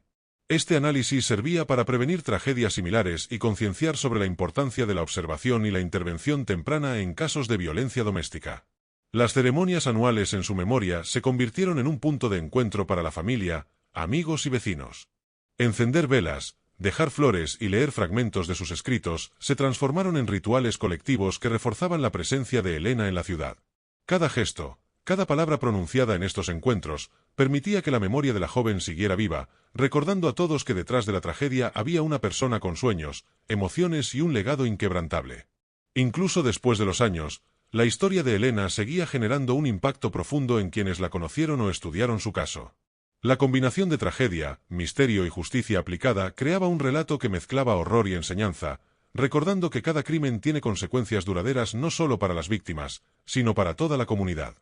Este análisis servía para prevenir tragedias similares y concienciar sobre la importancia de la observación y la intervención temprana en casos de violencia doméstica. Las ceremonias anuales en su memoria se convirtieron en un punto de encuentro para la familia, amigos y vecinos. Encender velas, dejar flores y leer fragmentos de sus escritos se transformaron en rituales colectivos que reforzaban la presencia de Elena en la ciudad. Cada gesto, cada palabra pronunciada en estos encuentros, permitía que la memoria de la joven siguiera viva, recordando a todos que detrás de la tragedia había una persona con sueños, emociones y un legado inquebrantable. Incluso después de los años, la historia de Elena seguía generando un impacto profundo en quienes la conocieron o estudiaron su caso. La combinación de tragedia, misterio y justicia aplicada creaba un relato que mezclaba horror y enseñanza, recordando que cada crimen tiene consecuencias duraderas no solo para las víctimas, sino para toda la comunidad.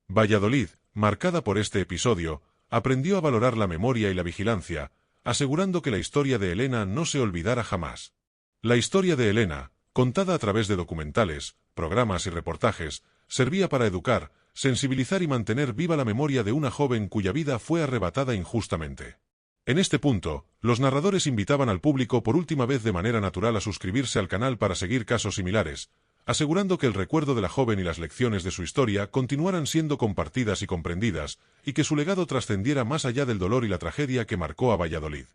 Valladolid, marcada por este episodio, aprendió a valorar la memoria y la vigilancia, asegurando que la historia de Elena no se olvidara jamás. La historia de Elena, contada a través de documentales, programas y reportajes, servía para educar, sensibilizar y mantener viva la memoria de una joven cuya vida fue arrebatada injustamente. En este punto, los narradores invitaban al público por última vez de manera natural a suscribirse al canal para seguir casos similares, asegurando que el recuerdo de la joven y las lecciones de su historia continuaran siendo compartidas y comprendidas, y que su legado trascendiera más allá del dolor y la tragedia que marcó a Valladolid.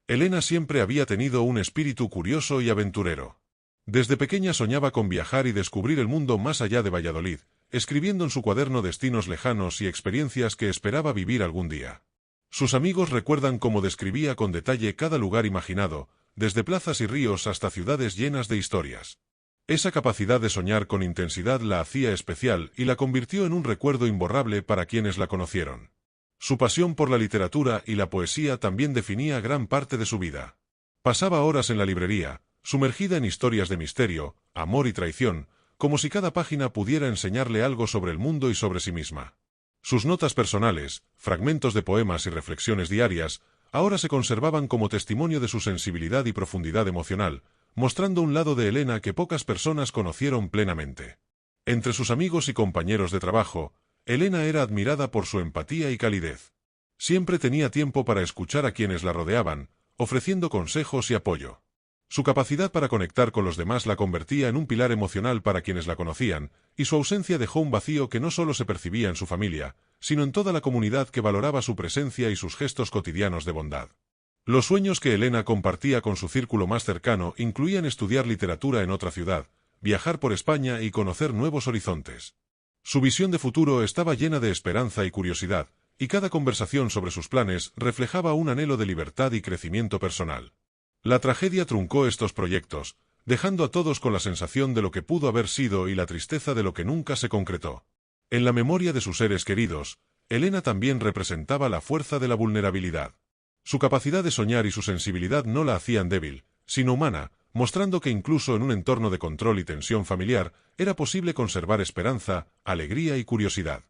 Elena siempre había tenido un espíritu curioso y aventurero. Desde pequeña soñaba con viajar y descubrir el mundo más allá de Valladolid, escribiendo en su cuaderno destinos lejanos y experiencias que esperaba vivir algún día. Sus amigos recuerdan cómo describía con detalle cada lugar imaginado, desde plazas y ríos hasta ciudades llenas de historias. Esa capacidad de soñar con intensidad la hacía especial y la convirtió en un recuerdo imborrable para quienes la conocieron. Su pasión por la literatura y la poesía también definía gran parte de su vida. Pasaba horas en la librería, sumergida en historias de misterio, amor y traición, como si cada página pudiera enseñarle algo sobre el mundo y sobre sí misma. Sus notas personales, fragmentos de poemas y reflexiones diarias, ahora se conservaban como testimonio de su sensibilidad y profundidad emocional, mostrando un lado de Elena que pocas personas conocieron plenamente. Entre sus amigos y compañeros de trabajo, Elena era admirada por su empatía y calidez. Siempre tenía tiempo para escuchar a quienes la rodeaban, ofreciendo consejos y apoyo. Su capacidad para conectar con los demás la convertía en un pilar emocional para quienes la conocían, y su ausencia dejó un vacío que no solo se percibía en su familia, sino en toda la comunidad que valoraba su presencia y sus gestos cotidianos de bondad. Los sueños que Elena compartía con su círculo más cercano incluían estudiar literatura en otra ciudad, viajar por España y conocer nuevos horizontes. Su visión de futuro estaba llena de esperanza y curiosidad, y cada conversación sobre sus planes reflejaba un anhelo de libertad y crecimiento personal. La tragedia truncó estos proyectos, dejando a todos con la sensación de lo que pudo haber sido y la tristeza de lo que nunca se concretó. En la memoria de sus seres queridos, Elena también representaba la fuerza de la vulnerabilidad. Su capacidad de soñar y su sensibilidad no la hacían débil, sino humana, mostrando que incluso en un entorno de control y tensión familiar, era posible conservar esperanza, alegría y curiosidad.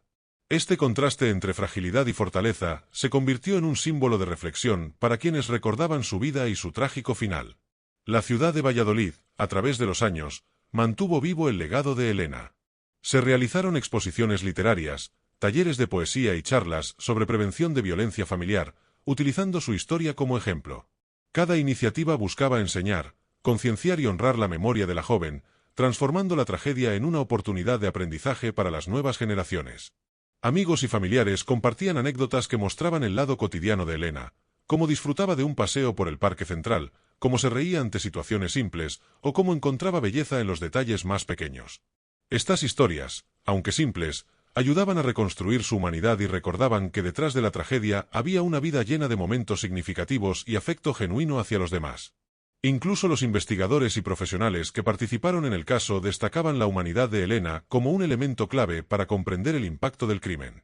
Este contraste entre fragilidad y fortaleza se convirtió en un símbolo de reflexión para quienes recordaban su vida y su trágico final. La ciudad de Valladolid, a través de los años, mantuvo vivo el legado de Elena. Se realizaron exposiciones literarias, talleres de poesía y charlas sobre prevención de violencia familiar, utilizando su historia como ejemplo. Cada iniciativa buscaba enseñar, concienciar y honrar la memoria de la joven, transformando la tragedia en una oportunidad de aprendizaje para las nuevas generaciones. Amigos y familiares compartían anécdotas que mostraban el lado cotidiano de Elena, cómo disfrutaba de un paseo por el Parque Central, cómo se reía ante situaciones simples o cómo encontraba belleza en los detalles más pequeños. Estas historias, aunque simples, ayudaban a reconstruir su humanidad y recordaban que detrás de la tragedia había una vida llena de momentos significativos y afecto genuino hacia los demás. Incluso los investigadores y profesionales que participaron en el caso destacaban la humanidad de Elena como un elemento clave para comprender el impacto del crimen.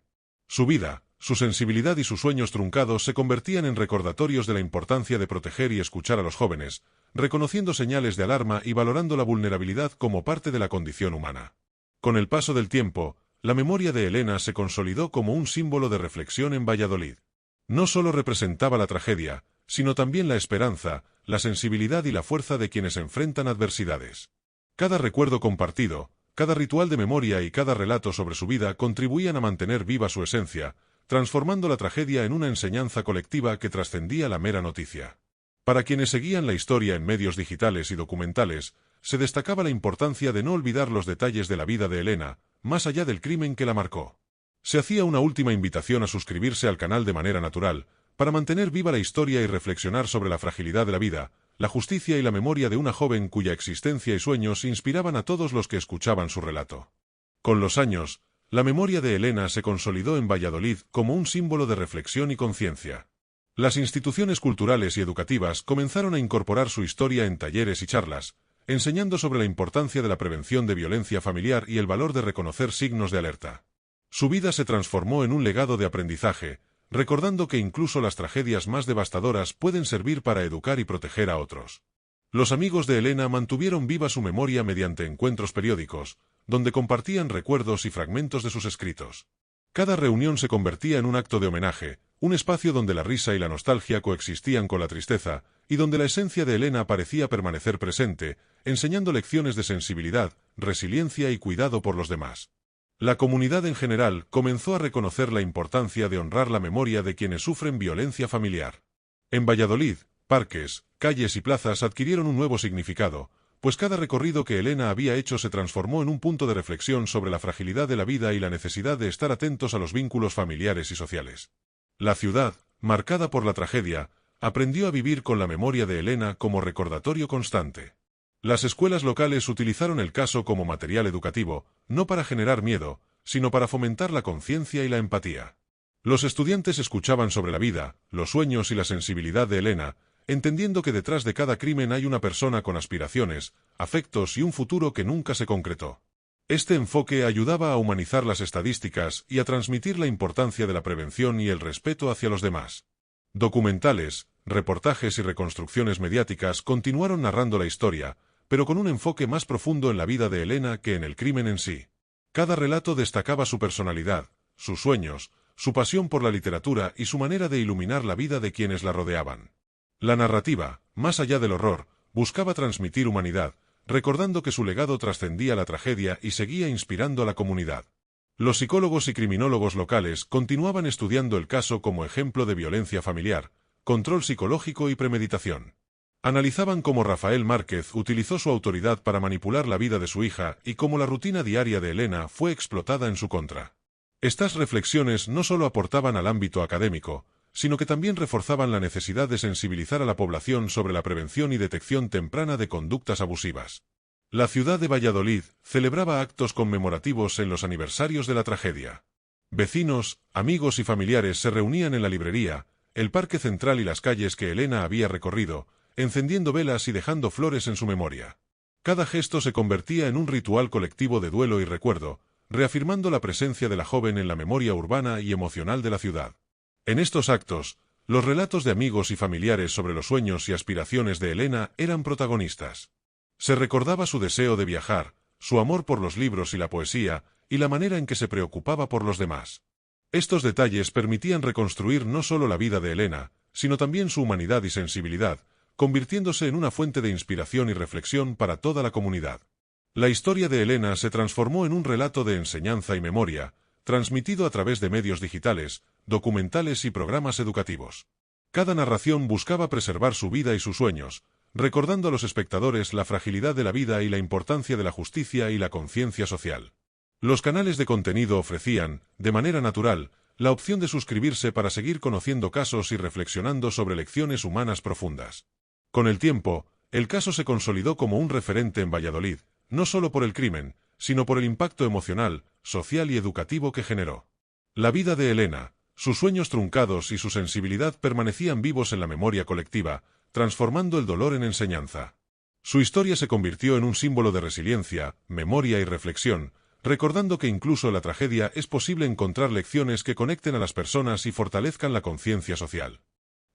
Su vida, su sensibilidad y sus sueños truncados se convertían en recordatorios de la importancia de proteger y escuchar a los jóvenes, reconociendo señales de alarma y valorando la vulnerabilidad como parte de la condición humana. Con el paso del tiempo, la memoria de Elena se consolidó como un símbolo de reflexión en Valladolid. No solo representaba la tragedia, sino también la esperanza, la sensibilidad y la fuerza de quienes enfrentan adversidades. Cada recuerdo compartido, cada ritual de memoria y cada relato sobre su vida contribuían a mantener viva su esencia, transformando la tragedia en una enseñanza colectiva que trascendía la mera noticia. Para quienes seguían la historia en medios digitales y documentales, se destacaba la importancia de no olvidar los detalles de la vida de Elena, más allá del crimen que la marcó. Se hacía una última invitación a suscribirse al canal de manera natural, para mantener viva la historia y reflexionar sobre la fragilidad de la vida, la justicia y la memoria de una joven cuya existencia y sueños inspiraban a todos los que escuchaban su relato. Con los años, la memoria de Elena se consolidó en Valladolid como un símbolo de reflexión y conciencia. Las instituciones culturales y educativas comenzaron a incorporar su historia en talleres y charlas, enseñando sobre la importancia de la prevención de violencia familiar y el valor de reconocer signos de alerta. Su vida se transformó en un legado de aprendizaje, recordando que incluso las tragedias más devastadoras pueden servir para educar y proteger a otros. Los amigos de Elena mantuvieron viva su memoria mediante encuentros periódicos, donde compartían recuerdos y fragmentos de sus escritos. Cada reunión se convertía en un acto de homenaje, un espacio donde la risa y la nostalgia coexistían con la tristeza, y donde la esencia de Elena parecía permanecer presente, enseñando lecciones de sensibilidad, resiliencia y cuidado por los demás. La comunidad en general comenzó a reconocer la importancia de honrar la memoria de quienes sufren violencia familiar. En Valladolid, parques, calles y plazas adquirieron un nuevo significado, pues cada recorrido que Elena había hecho se transformó en un punto de reflexión sobre la fragilidad de la vida y la necesidad de estar atentos a los vínculos familiares y sociales. La ciudad, marcada por la tragedia, aprendió a vivir con la memoria de Elena como recordatorio constante. Las escuelas locales utilizaron el caso como material educativo, no para generar miedo, sino para fomentar la conciencia y la empatía. Los estudiantes escuchaban sobre la vida, los sueños y la sensibilidad de Elena, entendiendo que detrás de cada crimen hay una persona con aspiraciones, afectos y un futuro que nunca se concretó. Este enfoque ayudaba a humanizar las estadísticas y a transmitir la importancia de la prevención y el respeto hacia los demás. Documentales, reportajes y reconstrucciones mediáticas continuaron narrando la historia, pero con un enfoque más profundo en la vida de Elena que en el crimen en sí. Cada relato destacaba su personalidad, sus sueños, su pasión por la literatura y su manera de iluminar la vida de quienes la rodeaban. La narrativa, más allá del horror, buscaba transmitir humanidad, recordando que su legado trascendía la tragedia y seguía inspirando a la comunidad. Los psicólogos y criminólogos locales continuaban estudiando el caso como ejemplo de violencia familiar, control psicológico y premeditación. Analizaban cómo Rafael Márquez utilizó su autoridad para manipular la vida de su hija y cómo la rutina diaria de Elena fue explotada en su contra. Estas reflexiones no solo aportaban al ámbito académico, sino que también reforzaban la necesidad de sensibilizar a la población sobre la prevención y detección temprana de conductas abusivas. La ciudad de Valladolid celebraba actos conmemorativos en los aniversarios de la tragedia. Vecinos, amigos y familiares se reunían en la librería, el parque central y las calles que Elena había recorrido, encendiendo velas y dejando flores en su memoria. Cada gesto se convertía en un ritual colectivo de duelo y recuerdo, reafirmando la presencia de la joven en la memoria urbana y emocional de la ciudad. En estos actos, los relatos de amigos y familiares sobre los sueños y aspiraciones de Elena eran protagonistas. Se recordaba su deseo de viajar, su amor por los libros y la poesía, y la manera en que se preocupaba por los demás. Estos detalles permitían reconstruir no solo la vida de Elena, sino también su humanidad y sensibilidad, convirtiéndose en una fuente de inspiración y reflexión para toda la comunidad. La historia de Elena se transformó en un relato de enseñanza y memoria, transmitido a través de medios digitales, documentales y programas educativos. Cada narración buscaba preservar su vida y sus sueños, recordando a los espectadores la fragilidad de la vida y la importancia de la justicia y la conciencia social. Los canales de contenido ofrecían, de manera natural, la opción de suscribirse para seguir conociendo casos y reflexionando sobre lecciones humanas profundas. Con el tiempo, el caso se consolidó como un referente en Valladolid, no solo por el crimen, sino por el impacto emocional, social y educativo que generó. La vida de Elena, sus sueños truncados y su sensibilidad permanecían vivos en la memoria colectiva, transformando el dolor en enseñanza. Su historia se convirtió en un símbolo de resiliencia, memoria y reflexión, recordando que incluso en la tragedia es posible encontrar lecciones que conecten a las personas y fortalezcan la conciencia social.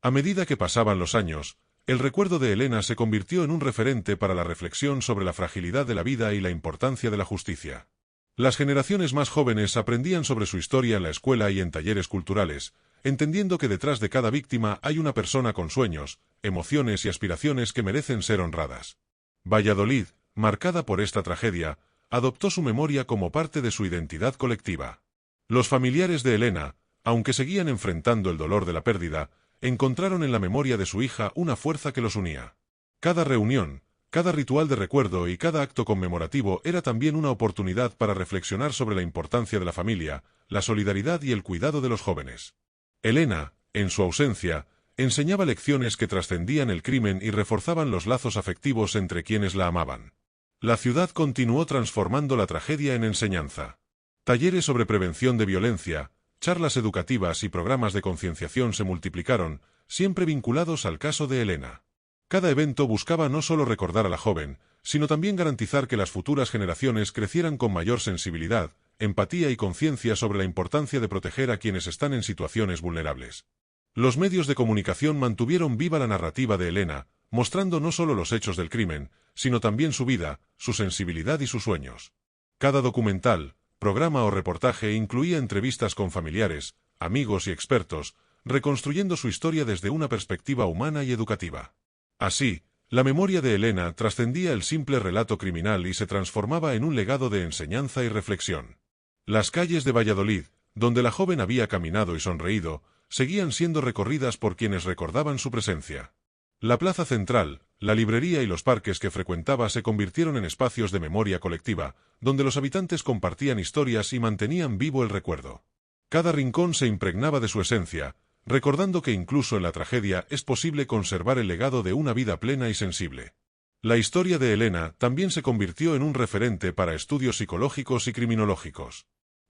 A medida que pasaban los años, el recuerdo de Elena se convirtió en un referente para la reflexión sobre la fragilidad de la vida y la importancia de la justicia. Las generaciones más jóvenes aprendían sobre su historia en la escuela y en talleres culturales, entendiendo que detrás de cada víctima hay una persona con sueños, emociones y aspiraciones que merecen ser honradas. Valladolid, marcada por esta tragedia, adoptó su memoria como parte de su identidad colectiva. Los familiares de Elena, aunque seguían enfrentando el dolor de la pérdida, encontraron en la memoria de su hija una fuerza que los unía. Cada reunión, cada ritual de recuerdo y cada acto conmemorativo era también una oportunidad para reflexionar sobre la importancia de la familia, la solidaridad y el cuidado de los jóvenes. Elena, en su ausencia, enseñaba lecciones que trascendían el crimen y reforzaban los lazos afectivos entre quienes la amaban. La ciudad continuó transformando la tragedia en enseñanza. Talleres sobre prevención de violencia, charlas educativas y programas de concienciación se multiplicaron, siempre vinculados al caso de Elena. Cada evento buscaba no solo recordar a la joven, sino también garantizar que las futuras generaciones crecieran con mayor sensibilidad, empatía y conciencia sobre la importancia de proteger a quienes están en situaciones vulnerables. Los medios de comunicación mantuvieron viva la narrativa de Elena, mostrando no solo los hechos del crimen, sino también su vida, su sensibilidad y sus sueños. Cada documental, programa o reportaje incluía entrevistas con familiares, amigos y expertos, reconstruyendo su historia desde una perspectiva humana y educativa. Así, la memoria de Elena trascendía el simple relato criminal y se transformaba en un legado de enseñanza y reflexión. Las calles de Valladolid, donde la joven había caminado y sonreído, seguían siendo recorridas por quienes recordaban su presencia. La plaza central, la librería y los parques que frecuentaba se convirtieron en espacios de memoria colectiva, donde los habitantes compartían historias y mantenían vivo el recuerdo. Cada rincón se impregnaba de su esencia, recordando que incluso en la tragedia es posible conservar el legado de una vida plena y sensible. La historia de Elena también se convirtió en un referente para estudios psicológicos y criminológicos.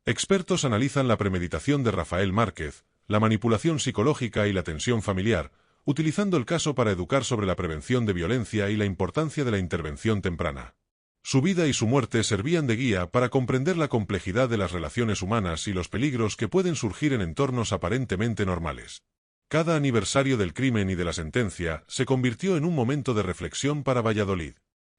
Expertos analizan la premeditación de Rafael Márquez, la manipulación psicológica y la tensión familiar, utilizando el caso para educar sobre la prevención de violencia y la importancia de la intervención temprana. Su vida y su muerte servían de guía para comprender la complejidad de las relaciones humanas y los peligros que pueden surgir en entornos aparentemente normales. Cada aniversario del crimen y de la sentencia se convirtió en un momento de reflexión para Valladolid.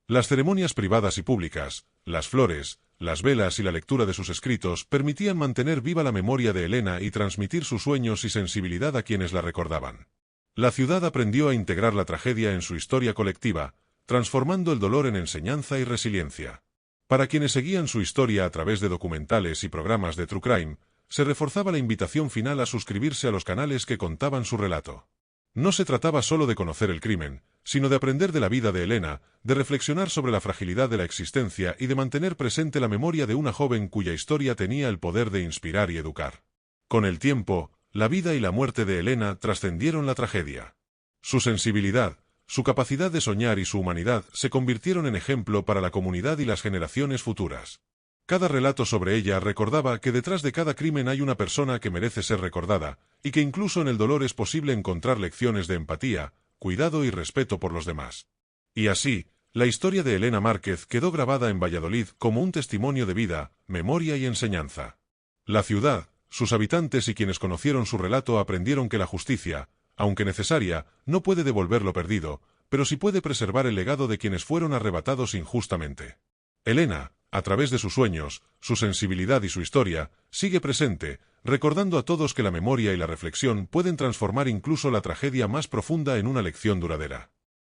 Las ceremonias privadas y públicas, las flores, las velas y la lectura de sus escritos permitían mantener viva la memoria de Elena y transmitir sus sueños y sensibilidad a quienes la recordaban. La ciudad aprendió a integrar la tragedia en su historia colectiva, transformando el dolor en enseñanza y resiliencia. Para quienes seguían su historia a través de documentales y programas de True Crime, se reforzaba la invitación final a suscribirse a los canales que contaban su relato. No se trataba solo de conocer el crimen, sino de aprender de la vida de Elena, de reflexionar sobre la fragilidad de la existencia y de mantener presente la memoria de una joven cuya historia tenía el poder de inspirar y educar. Con el tiempo, la vida y la muerte de Elena trascendieron la tragedia. Su sensibilidad, su capacidad de soñar y su humanidad se convirtieron en ejemplo para la comunidad y las generaciones futuras. Cada relato sobre ella recordaba que detrás de cada crimen hay una persona que merece ser recordada, y que incluso en el dolor es posible encontrar lecciones de empatía, cuidado y respeto por los demás. Y así, la historia de Elena Márquez quedó grabada en Valladolid como un testimonio de vida, memoria y enseñanza. La ciudad, sus habitantes y quienes conocieron su relato aprendieron que la justicia, aunque necesaria, no puede devolver lo perdido, pero sí puede preservar el legado de quienes fueron arrebatados injustamente. Elena, a través de sus sueños, su sensibilidad y su historia, sigue presente, recordando a todos que la memoria y la reflexión pueden transformar incluso la tragedia más profunda en una lección duradera.